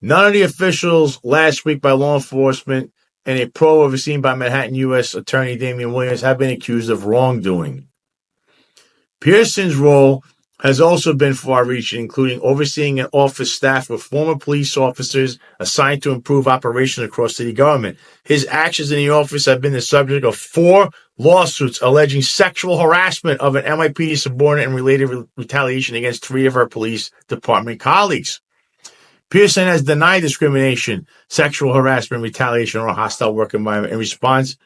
None of the officials last week by law enforcement and a probe overseen by Manhattan U.S. Attorney Damian Williams have been accused of wrongdoing. Pearson's role has also been far-reaching, including overseeing an office staff with former police officers assigned to improve operations across city government. His actions in the office have been the subject of 4 lawsuits alleging sexual harassment of an NYPD subordinate and related retaliation against 3 of her police department colleagues. Pearson has denied discrimination, sexual harassment, retaliation, or a hostile work environment in response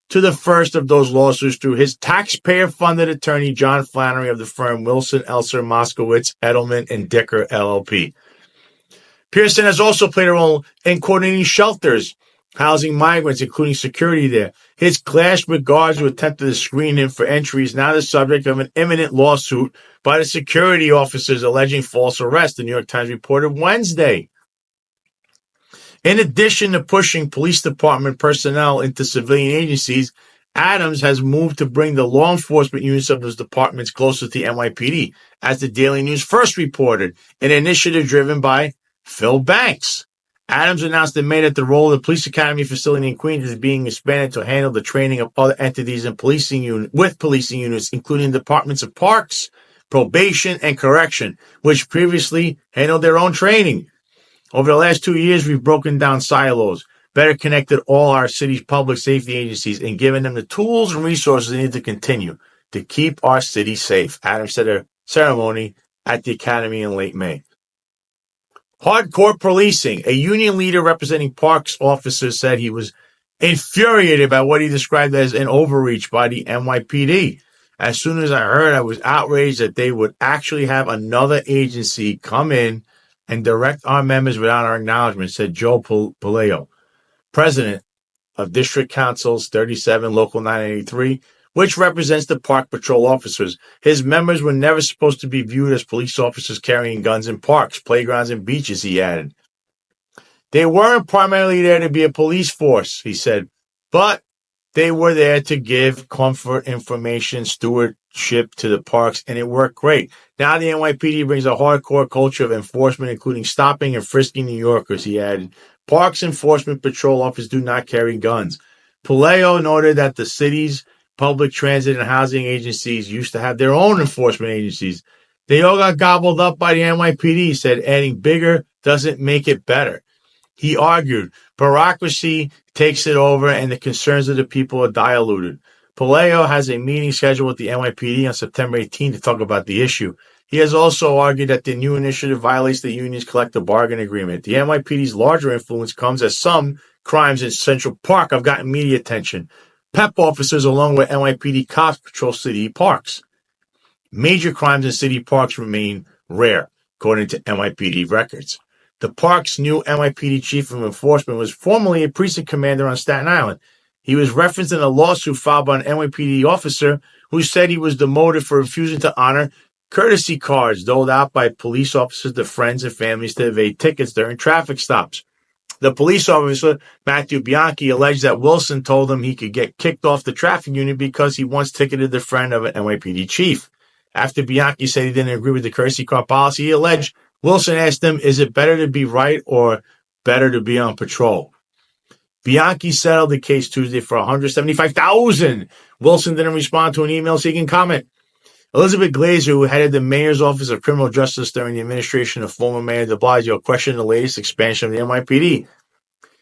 to the first of those lawsuits through his taxpayer-funded attorney, John Flannery, of the firm Wilson, Elser, Moskowitz, Edelman, and Dicker, LLP. Pearson has also played a role in coordinating shelters, housing migrants, including security there. His clash with guards who attempted to screen him for entry is now the subject of an imminent lawsuit by the security officers alleging false arrest, the New York Times reported Wednesday. In addition to pushing police department personnel into civilian agencies, Adams has moved to bring the law enforcement units of those departments closer to the NYPD, as the Daily News first reported, an initiative driven by Phil Banks. Adams announced in May that the role of the Police Academy facility in Queens is being expanded to handle the training of other entities and policing units, including the Departments of Parks, Probation, and Correction, which previously handled their own training. Over the last 2 years, we've broken down silos, better connected all our city's public safety agencies, and given them the tools and resources they need to continue to keep our city safe, Adams said at a ceremony at the Academy in late May. Hardcore policing. A union leader representing Parks officers said he was infuriated by what he described as an overreach by the NYPD. As soon as I heard, I was outraged that they would actually have another agency come in and direct our members without our acknowledgement, said Joe Palaio, president of District Councils 37, Local 983, which represents the park patrol officers. His members were never supposed to be viewed as police officers carrying guns in parks, playgrounds, and beaches, he added. They weren't primarily there to be a police force, he said, but they were there to give comfort, information, stewardship to the parks, and it worked great. Now the NYPD brings a hardcore culture of enforcement, including stopping and frisking New Yorkers, he added. Parks enforcement patrol officers do not carry guns. Palaio noted that the city's public transit and housing agencies used to have their own enforcement agencies. They all got gobbled up by the NYPD, he said, adding bigger doesn't make it better. He argued, bureaucracy takes it over and the concerns of the people are diluted. Palaio has a meeting scheduled with the NYPD on September 18 to talk about the issue. He has also argued that the new initiative violates the union's collective bargaining agreement. The NYPD's larger influence comes as some crimes in Central Park have gotten media attention. PEP officers, along with NYPD cops, patrol city parks. Major crimes in city parks remain rare, according to NYPD records. The park's new NYPD chief of enforcement was formerly a precinct commander on Staten Island. He was referenced in a lawsuit filed by an NYPD officer who said he was demoted for refusing to honor courtesy cards doled out by police officers to friends and families to evade tickets during traffic stops. The police officer, Matthew Bianchi, alleged that Wilson told him he could get kicked off the traffic unit because he once ticketed the friend of an NYPD chief. After Bianchi said he didn't agree with the courtesy card policy, he alleged Wilson asked him, is it better to be right or better to be on patrol? Bianchi settled the case Tuesday for $175,000. Wilson didn't respond to an email seeking comment. Elizabeth Glazer, who headed the mayor's office of criminal justice during the administration of former Mayor de Blasio, questioned the latest expansion of the NYPD.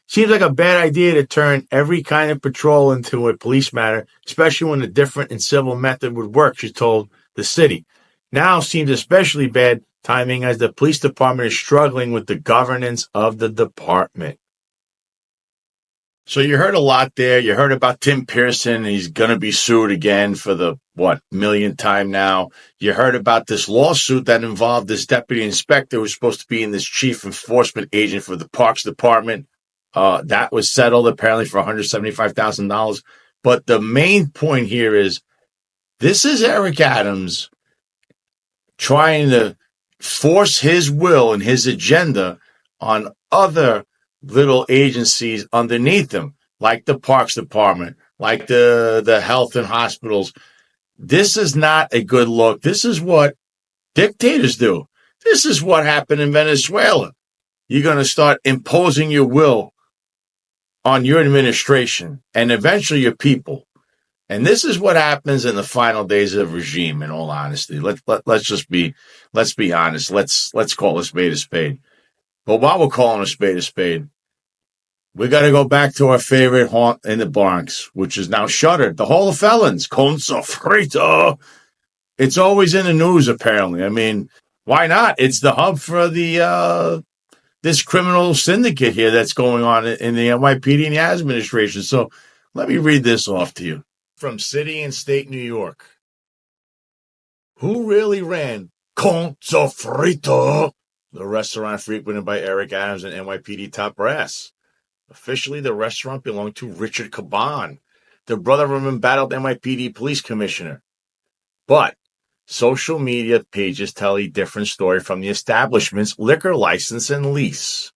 Seems like a bad idea to turn every kind of patrol into a police matter, especially when a different and civil method would work, she told the city. Now seems especially bad timing as the police department is struggling with the governance of the department. So you heard a lot there. You heard about Tim Pearson. He's going to be sued again for the, millionth time now. You heard about this lawsuit that involved this deputy inspector who's supposed to be in this chief enforcement agent for the Parks Department. That was settled apparently for $175,000. But the main point here is this is Eric Adams trying to force his will and his agenda on other little agencies underneath him, like the Parks Department, like the health and hospitals. This is not a good look. This is what dictators do. This is what happened in Venezuela. You're going to start imposing your will on your administration and eventually your people. And this is what happens in the final days of regime, in all honesty. Let's be honest. Let's call a spade a spade. But while we're calling a spade, we got to go back to our favorite haunt in the Bronx, which is now shuttered. The Hall of Felons, Con Sofrito. It's always in the news, apparently. I mean, why not? It's the hub for the this criminal syndicate here that's going on in the NYPD and the administration. So let me read this off to you. From City and State New York. Who really ran Con Sofrito, the restaurant frequented by Eric Adams and NYPD top brass? Officially, the restaurant belonged to Richard Caban, the brother of an embattled NYPD police commissioner. But social media pages tell a different story from the establishment's liquor license and lease.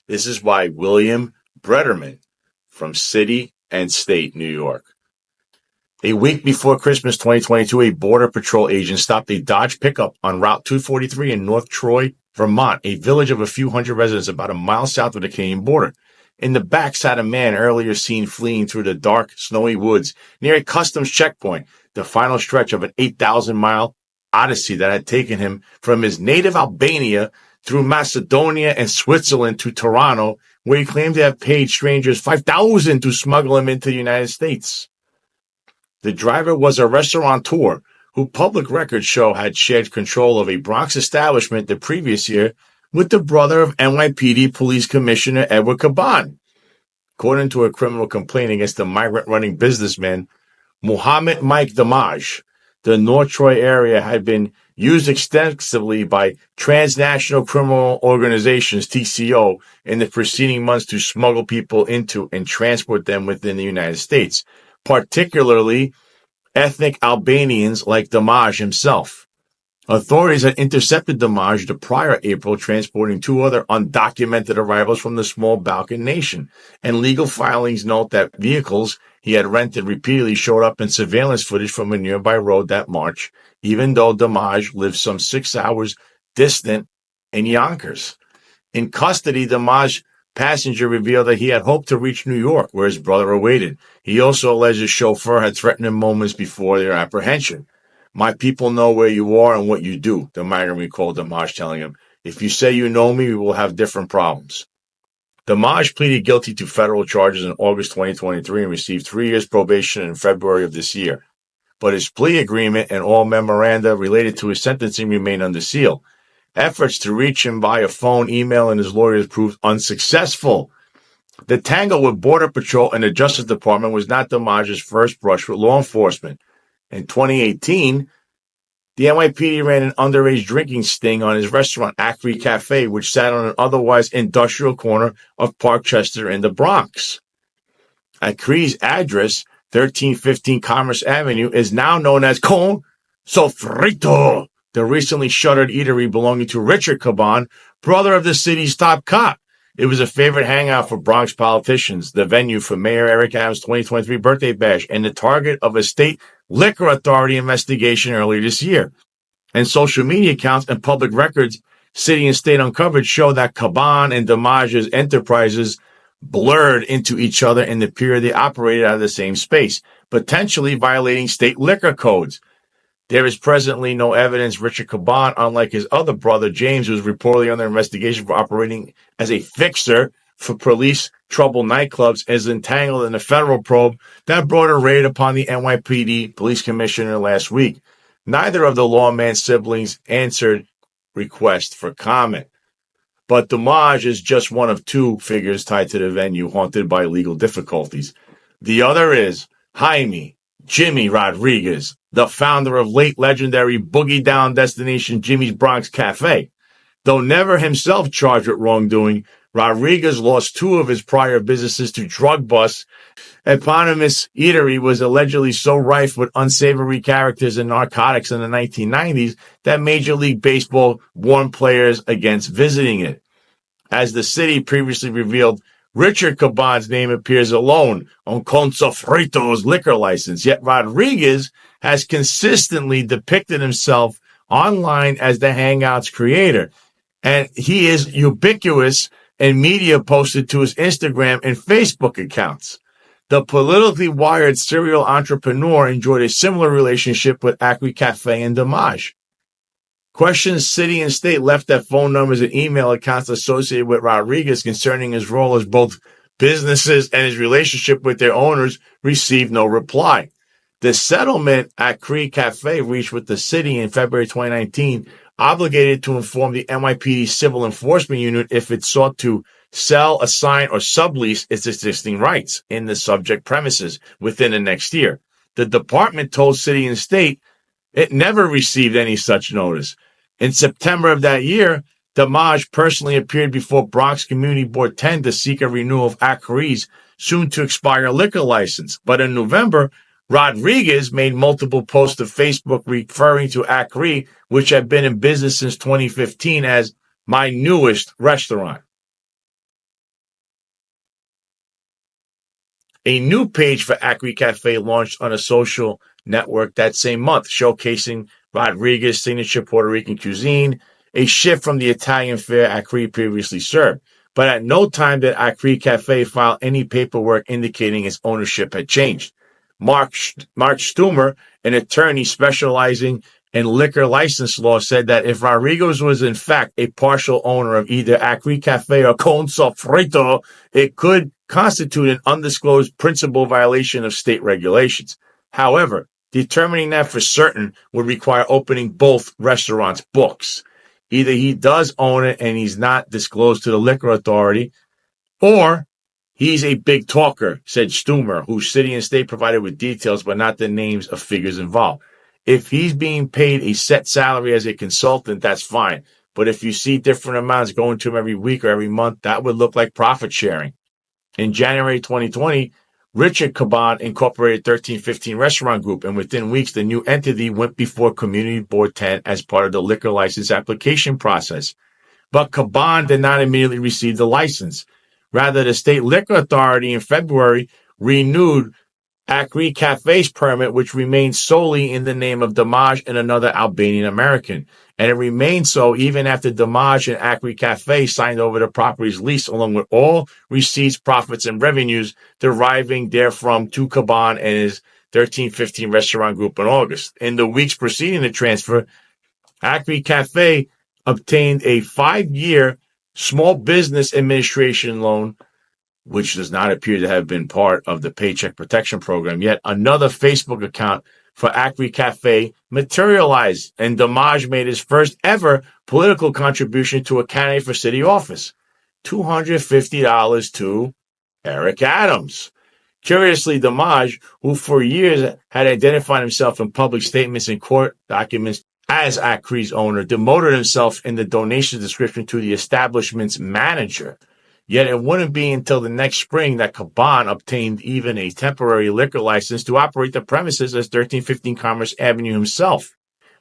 This is by William Brederman from City and State New York. A week before Christmas 2022, a Border Patrol agent stopped a Dodge pickup on Route 243 in North Troy, Vermont, a village of a few hundred residents about a mile south of the Canadian border. In the back sat a man earlier seen fleeing through the dark, snowy woods near a customs checkpoint, the final stretch of an 8,000-mile odyssey that had taken him from his native Albania through Macedonia and Switzerland to Toronto, where he claimed to have paid strangers $5,000 to smuggle him into the United States. The driver was a restaurateur who public records show had shared control of a Bronx establishment the previous year with the brother of NYPD Police Commissioner Eric Caban. According to a criminal complaint against the migrant-running businessman, Muhammad Mike Damaj, the North Troy area had been used extensively by transnational criminal organizations, TCO, in the preceding months to smuggle people into and transport them within the United States, particularly ethnic Albanians like Damaj himself. Authorities had intercepted Damaj the prior April, transporting 2 other undocumented arrivals from the small Balkan nation, and legal filings note that vehicles he had rented repeatedly showed up in surveillance footage from a nearby road that March, even though Damaj lives some 6 hours distant in Yonkers. In custody, Damaj passenger revealed that he had hoped to reach New York, where his brother awaited. He also alleged his chauffeur had threatened him moments before their apprehension. My people know where you are and what you do, the migrant recalled Damaj, telling him, if you say you know me, we will have different problems. Damaj pleaded guilty to federal charges in August 2023 and received 3 years probation in February of this year. But his plea agreement and all memoranda related to his sentencing remain under seal. Efforts to reach him via phone, email, and his lawyers proved unsuccessful. The tangle with Border Patrol and the Justice Department was not Damaj's first brush with law enforcement. In 2018, the NYPD ran an underage drinking sting on his restaurant, Acri Cafe, which sat on an otherwise industrial corner of Parkchester in the Bronx. Acri's address, 1315 Commerce Avenue, is now known as Con Sofrito, the recently shuttered eatery belonging to Richard Caban, brother of the city's top cop. It was a favorite hangout for Bronx politicians, the venue for Mayor Eric Adams' 2023 birthday bash, and the target of a state liquor authority investigation earlier this year. And social media accounts and public records, city and state uncovered, show that Caban and Damaj's enterprises blurred into each other in the period they operated out of the same space, potentially violating state liquor codes. There is presently no evidence Richard Caban, unlike his other brother James, was reportedly under investigation for operating as a fixer for police trouble nightclubs, is entangled in a federal probe that brought a raid upon the NYPD Police Commissioner last week. Neither of the lawman's siblings answered requests for comment. But Damaj is just one of 2 figures tied to the venue haunted by legal difficulties. The other is Jaime Jimmy Rodriguez, the founder of late legendary boogie down destination Jimmy's Bronx Cafe. Though never himself charged with wrongdoing, Rodriguez lost 2 of his prior businesses to drug busts. Eponymous eatery was allegedly so rife with unsavory characters and narcotics in the 1990s that Major League Baseball warned players against visiting it. As the city previously revealed, Richard Caban's name appears alone on Con Sofrito's liquor license, yet Rodriguez has consistently depicted himself online as the hangout's creator, and he is ubiquitous in media posted to his Instagram and Facebook accounts. The politically wired serial entrepreneur enjoyed a similar relationship with Acri Cafe and Damaj. Questions city and state left at phone numbers and email accounts associated with Rodriguez concerning his role as both businesses and his relationship with their owners received no reply. The settlement Acri Cafe reached with the city in February 2019 obligated to inform the NYPD Civil Enforcement Unit if it sought to sell, assign, or sublease its existing rights in the subject premises within the next year. The department told city and state it never received any such notice. In September of that year, Damaj personally appeared before Bronx Community Board 10 to seek a renewal of Acri's soon-to-expire liquor license. But in November, Rodriguez made multiple posts to Facebook referring to Acri, which had been in business since 2015, as my newest restaurant. A new page for Acri Cafe launched on a social network that same month, showcasing Rodriguez's signature Puerto Rican cuisine, a shift from the Italian fare Acri previously served. But at no time did Acri Cafe file any paperwork indicating its ownership had changed. Mark Stumer, an attorney specializing in liquor license law, said that if Rodriguez was in fact a partial owner of either Acri Cafe or Con Sofrito, it could constitute an undisclosed principal violation of state regulations. However, determining that for certain would require opening both restaurants' books. Either he does own it and he's not disclosed to the liquor authority, or he's a big talker, said Stumer, who city and state provided with details but not the names of figures involved. If he's being paid a set salary as a consultant, that's fine. But if you see different amounts going to him every week or every month, that would look like profit sharing. In January 2020, Richard Caban incorporated 1315 Restaurant Group, and within weeks, the new entity went before Community Board 10 as part of the liquor license application process. But Caban did not immediately receive the license. Rather, the state liquor authority in February renewed Acri Cafe's permit, which remained solely in the name of Damaj and another Albanian American. And it remained so even after Damaj and Acri Cafe signed over the property's lease, along with all receipts, profits, and revenues deriving therefrom to Caban and his 1315 Restaurant Group in August. In the weeks preceding the transfer, Acri Cafe obtained a 5-year small business administration loan, which does not appear to have been part of the Paycheck Protection Program. Yet another Facebook account for Acri Cafe materialized, and Damaj made his first ever political contribution to a candidate for city office, $250 to Eric Adams. Curiously, Damaj, who for years had identified himself in public statements and court documents as Acri's owner, demoted himself in the donation description to the establishment's manager. Yet it wouldn't be until the next spring that Caban obtained even a temporary liquor license to operate the premises as 1315 Commerce Avenue himself.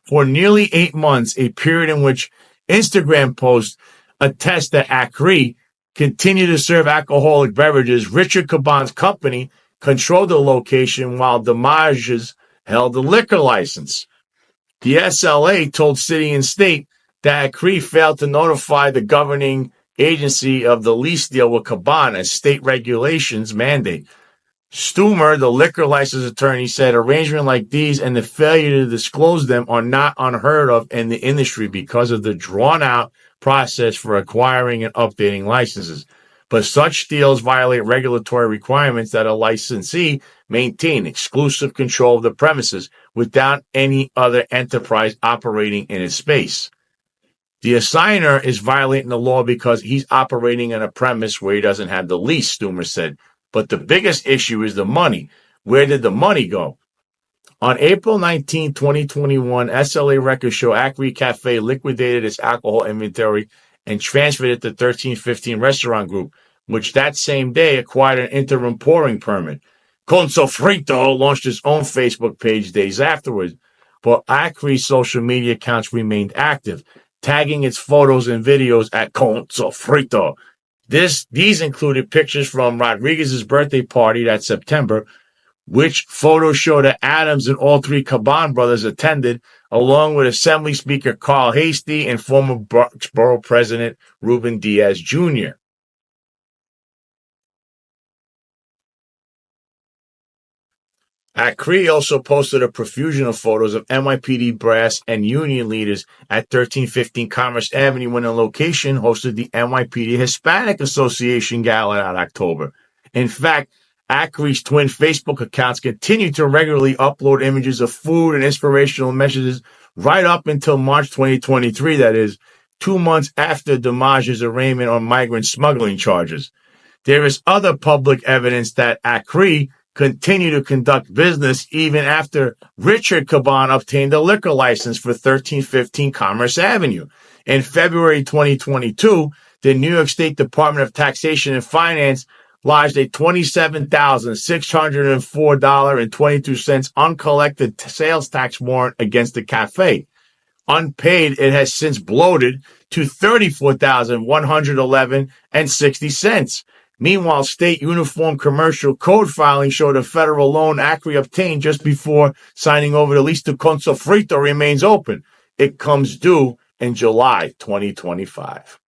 For nearly 8 months, a period in which Instagram posts attest that Acri continued to serve alcoholic beverages, Richard Caban's company controlled the location while Damaj's held the liquor license. The SLA told City and State that Acri failed to notify the governing agency of the lease deal with Caban as state regulations mandate. Stumer, the liquor license attorney, said arrangements like these and the failure to disclose them are not unheard of in the industry because of the drawn-out process for acquiring and updating licenses. But such deals violate regulatory requirements that a licensee maintain exclusive control of the premises without any other enterprise operating in its space. The assigner is violating the law because he's operating on a premise where he doesn't have the lease, Stumer said. But the biggest issue is the money. Where did the money go? On April 19, 2021, SLA records show Acri Cafe liquidated its alcohol inventory and transferred it to 1315 Restaurant Group, which that same day acquired an interim pouring permit. Consofrito launched its own Facebook page days afterwards, but Acri's social media accounts remained active, tagging its photos and videos at Consofrito. These included pictures from Rodriguez's birthday party that September, which photos show that Adams and all three Caban brothers attended, along with Assembly Speaker Carl Hastie and former Borough President Ruben Diaz Jr. Acri also posted a profusion of photos of NYPD brass and union leaders at 1315 Commerce Avenue when the location hosted the NYPD Hispanic Association Gala in October. In fact, Acri's twin Facebook accounts continue to regularly upload images of food and inspirational messages right up until March 2023, that is, 2 months after Damaj's arraignment on migrant smuggling charges. There is other public evidence that Acri continue to conduct business even after Richard Caban obtained a liquor license for 1315 Commerce Avenue. In February 2022, the New York State Department of Taxation and Finance lodged a $27,604.22 uncollected sales tax warrant against the cafe. Unpaid, it has since bloated to $34,111.60. Meanwhile, state uniform commercial code filing showed a federal loan Acri obtained just before signing over the lease to Consofrito remains open. It comes due in July 2025.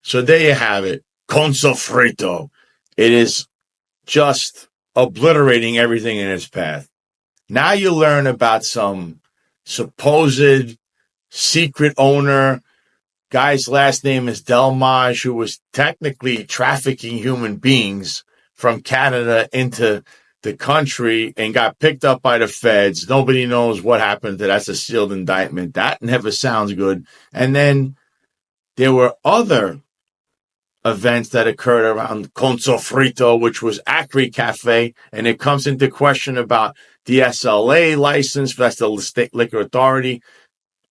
So there you have it. Consofrito. It is just obliterating everything in its path. Now you learn about some supposed secret owner. Guy's last name is Delmage, who was technically trafficking human beings from Canada into the country and got picked up by the feds. Nobody knows what happened to that. That's a sealed indictment. That never sounds good. And then there were other events that occurred around Conso Frito, which was Acri Cafe, and it comes into question about the SLA license, that's the State Liquor Authority.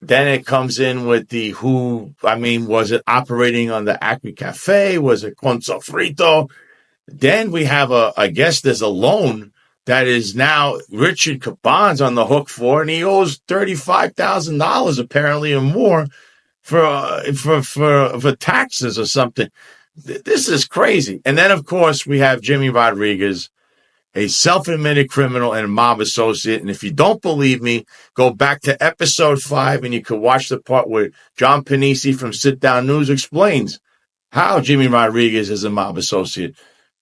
Then it comes in with was it operating on the Acri Cafe? Was it Conso Frito? Then we have I guess there's a loan that is now Richard Caban's on the hook for, and he owes $35,000 apparently or more for taxes or something. This is crazy. And then, of course, we have Jimmy Rodriguez, a self-admitted criminal and mob associate. And if you don't believe me, go back to episode 5 and you can watch the part where John Panisi from Sit Down News explains how Jimmy Rodriguez is a mob associate.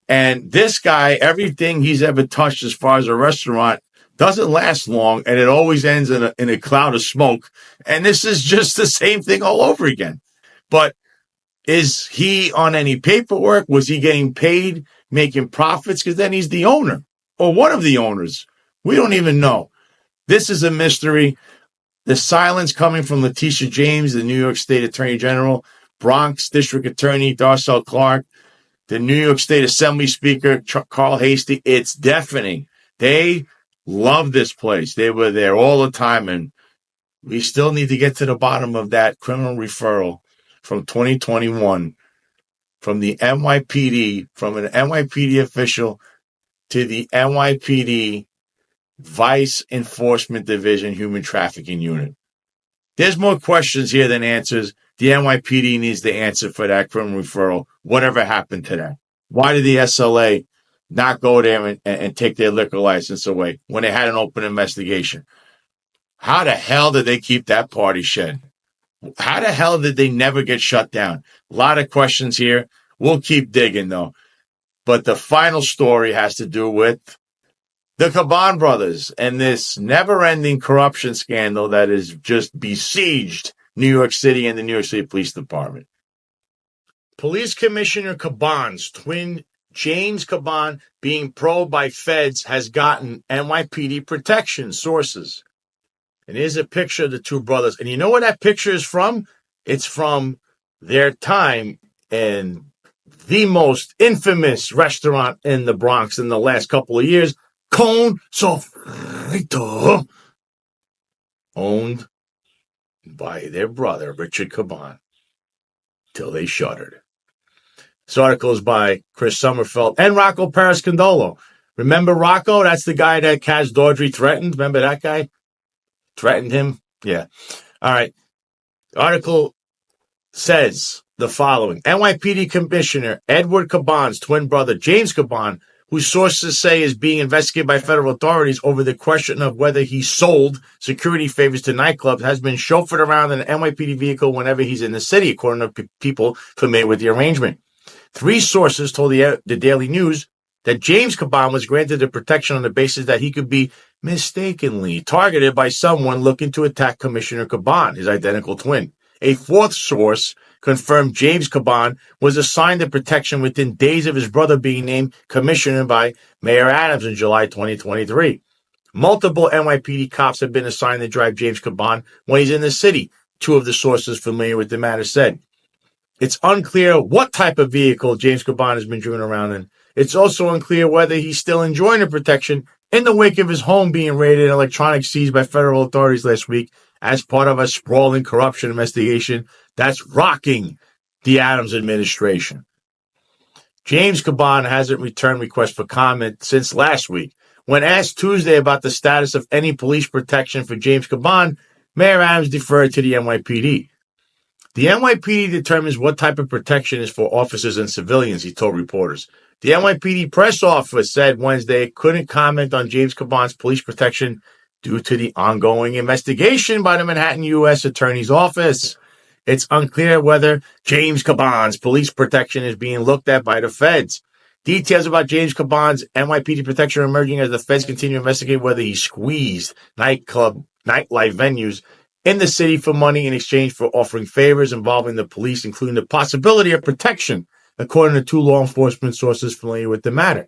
And this guy, everything he's ever touched as far as a restaurant doesn't last long, and it always ends in a cloud of smoke. And this is just the same thing all over again. But is he on any paperwork? Was he getting paid, making profits? Because then he's the owner or one of the owners. We don't even know. This is a mystery. The silence coming from Letitia James, the New York State Attorney General, Bronx District Attorney Darcel Clark, the New York State Assembly Speaker Carl Hastie, it's deafening. They love this place. They were there all the time, and we still need to get to the bottom of that criminal referral from 2021 from the NYPD, from an NYPD official to the NYPD Vice Enforcement Division Human Trafficking Unit. There's more questions here than answers. The NYPD needs the answer for that criminal referral. Whatever happened to that? Why did the SLA not go there and take their liquor license away when they had an open investigation? How the hell did they keep that party shed? How the hell did they never get shut down? A lot of questions here. We'll keep digging, though. But the final story has to do with the Caban brothers and this never-ending corruption scandal that has just besieged New York City and the New York City Police Department. Police Commissioner Caban's twin, James Caban, being probed by feds, has gotten NYPD protection, sources. And here's a picture of the two brothers. And you know where that picture is from? It's from their time in the most infamous restaurant in the Bronx in the last couple of years, Conso Frito, owned by their brother, Richard Caban, till they shuttered. This article is by Chris Sommerfeld and Rocco Parascandolo. Remember Rocco? That's the guy that Kaz Dordry threatened. Remember that guy? Threatened him? Yeah. All right. The article says the following. NYPD Commissioner Edward Caban's twin brother, James Caban, whose sources say is being investigated by federal authorities over the question of whether he sold security favors to nightclubs, has been chauffeured around in an NYPD vehicle whenever he's in the city, according to people familiar with the arrangement. 3 sources told the Daily News that James Caban was granted the protection on the basis that he could be mistakenly targeted by someone looking to attack Commissioner Caban, his identical twin. A 4th source confirmed James Caban was assigned the protection within days of his brother being named commissioner by Mayor Adams in July 2023. Multiple NYPD cops have been assigned to drive James Caban when he's in the city, 2 of the sources familiar with the matter said. It's unclear what type of vehicle James Caban has been driven around in. It's also unclear whether he's still enjoying the protection in the wake of his home being raided and electronics seized by federal authorities last week as part of a sprawling corruption investigation that's rocking the Adams administration. James Caban hasn't returned requests for comment since last week. When asked Tuesday about the status of any police protection for James Caban, Mayor Adams deferred to the NYPD. The NYPD determines what type of protection is for officers and civilians, he told reporters. The NYPD press office said Wednesday it couldn't comment on James Caban's police protection due to the ongoing investigation by the Manhattan U.S. Attorney's Office. It's unclear whether James Caban's police protection is being looked at by the feds. Details about James Caban's NYPD protection are emerging as the feds continue to investigate whether he squeezed nightlife venues in the city for money in exchange for offering favors involving the police, including the possibility of protection, according to 2 law enforcement sources familiar with the matter.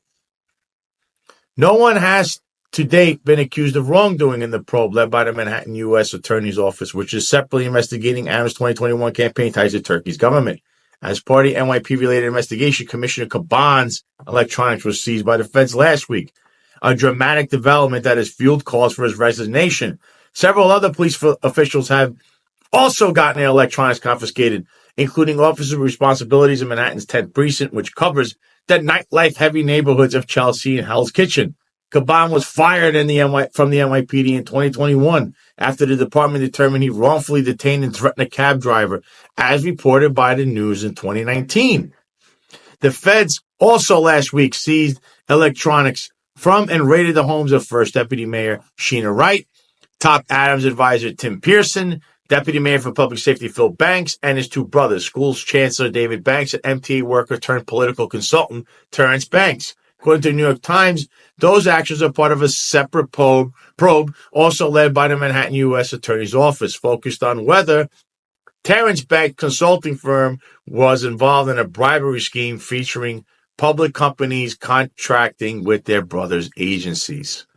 No one has to date been accused of wrongdoing in the probe led by the Manhattan U.S. Attorney's Office, which is separately investigating Adams' 2021 campaign ties to Turkey's government. As part of the NYPD-related investigation, Commissioner Caban's electronics was seized by the feds last week, a dramatic development that has fueled calls for his resignation. Several other police officials have also gotten their electronics confiscated, including officers with responsibilities in Manhattan's 10th precinct, which covers the nightlife-heavy neighborhoods of Chelsea and Hell's Kitchen. Caban was fired from the NYPD in 2021 after the department determined he wrongfully detained and threatened a cab driver, as reported by the news in 2019. The feds also last week seized electronics from and raided the homes of First Deputy Mayor Sheena Wright, top Adams advisor Tim Pearson, Deputy Mayor for Public Safety Phil Banks, and his two brothers, Schools Chancellor David Banks and MTA worker turned political consultant Terrence Banks. According to the New York Times, those actions are part of a separate probe also led by the Manhattan U.S. Attorney's Office, focused on whether Terrence Banks' consulting firm was involved in a bribery scheme featuring public companies contracting with their brothers' agencies.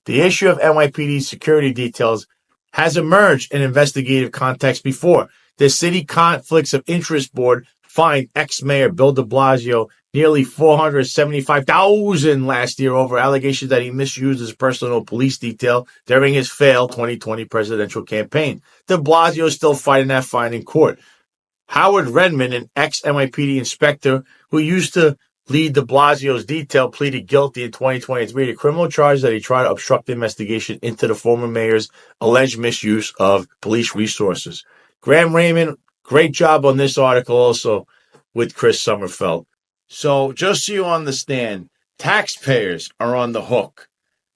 The issue of NYPD security details has emerged in investigative context before. The City Conflicts of Interest Board fined ex-mayor Bill de Blasio nearly $475,000 last year over allegations that he misused his personal police detail during his failed 2020 presidential campaign. De Blasio is still fighting that fine in court. Howard Redmond, an ex-NYPD inspector who used to lead de Blasio's detail, pleaded guilty in 2023 to criminal charges that he tried to obstruct the investigation into the former mayor's alleged misuse of police resources. Graham Raymond, great job on this article also with Chris Sommerfeld. So just so you understand, taxpayers are on the hook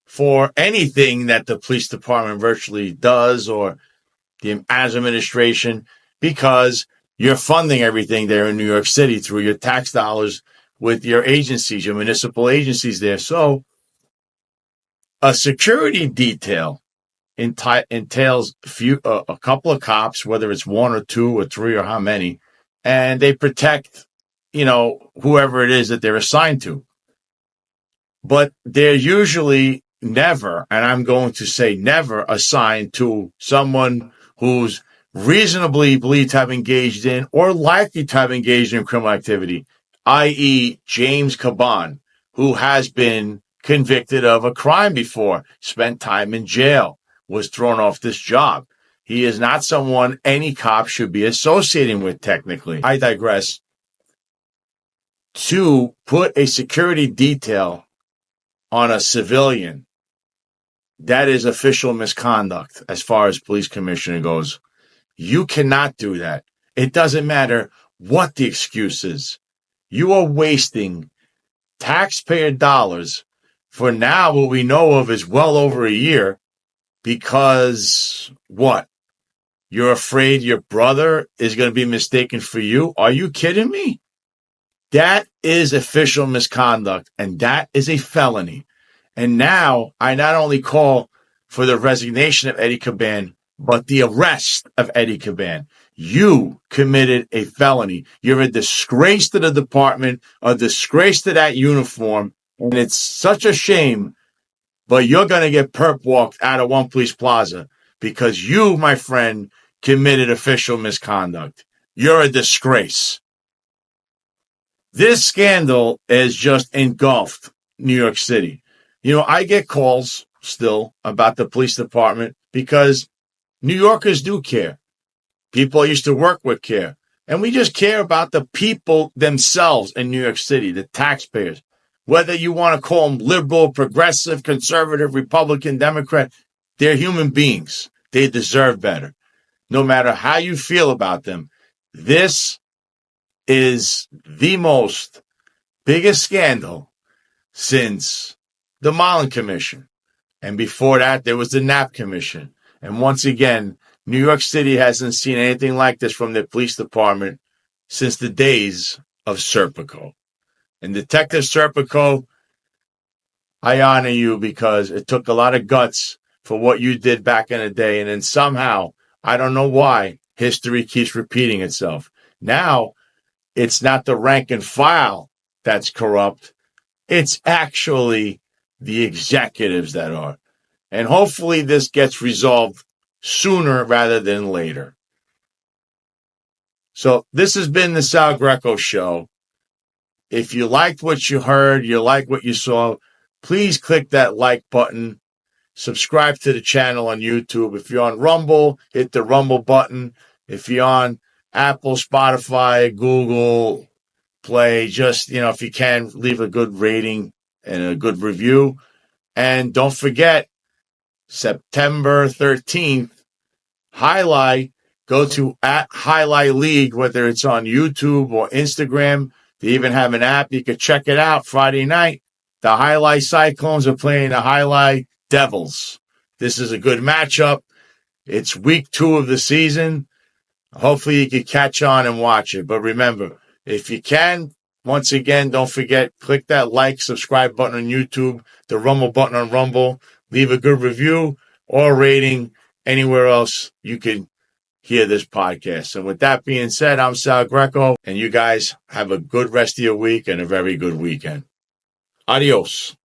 for anything that the police department virtually does or the administration, because you're funding everything there in New York City through your tax dollars with your agencies, your municipal agencies there. So a security detail entails a couple of cops, whether it's one or two or three or how many, and they protect, whoever it is that they're assigned to. But they're usually never, and I'm going to say never, assigned to someone who's reasonably believed to have engaged in or likely to have engaged in criminal activity, i.e. James Caban, who has been convicted of a crime before, spent time in jail, was thrown off this job. He is not someone any cop should be associating with, technically. I digress. To put a security detail on a civilian, that is official misconduct as far as police commissioner goes. You cannot do that. It doesn't matter what the excuse is. You are wasting taxpayer dollars for now what we know of is well over a year because what? You're afraid your brother is going to be mistaken for you? Are you kidding me? That is official misconduct, and that is a felony. And now I not only call for the resignation of Eddie Caban, but the arrest of Eddie Caban. You committed a felony. You're a disgrace to the department, a disgrace to that uniform, and it's such a shame, but you're going to get perp walked out of One Police Plaza because you, my friend, committed official misconduct. You're a disgrace. This scandal has just engulfed New York City. I get calls still about the police department because New Yorkers do care. People I used to work with care. And we just care about the people themselves in New York City, the taxpayers. Whether you want to call them liberal, progressive, conservative, Republican, Democrat, they're human beings. They deserve better. No matter how you feel about them, this is the biggest scandal since the Mullen Commission. And before that, there was the Knapp Commission. And once again, New York City hasn't seen anything like this from the police department since the days of Serpico. And Detective Serpico, I honor you because it took a lot of guts for what you did back in the day. And then somehow, I don't know why, history keeps repeating itself. Now, it's not the rank and file that's corrupt. It's actually the executives that are. And hopefully this gets resolved sooner rather than later. So this has been the Sal Greco Show. If you liked what you heard, you liked what you saw, please click that like button. Subscribe to the channel on YouTube. If you're on Rumble, hit the Rumble button. If you're on Apple, Spotify, Google Play, just, if you can, leave a good rating and a good review. And don't forget, September 13th, Highlight, go to @Highlight League, whether it's on YouTube or Instagram. They even have an app. You can check it out Friday night. The Highlight Cyclones are playing the Highlight Devils. This is a good matchup. It's week 2 of the season. Hopefully you can catch on and watch it. But remember, if you can, once again, don't forget, click that like, subscribe button on YouTube, the Rumble button on Rumble, leave a good review or rating anywhere else you can hear this podcast. And with that being said, I'm Sal Greco, and you guys have a good rest of your week and a very good weekend. Adios.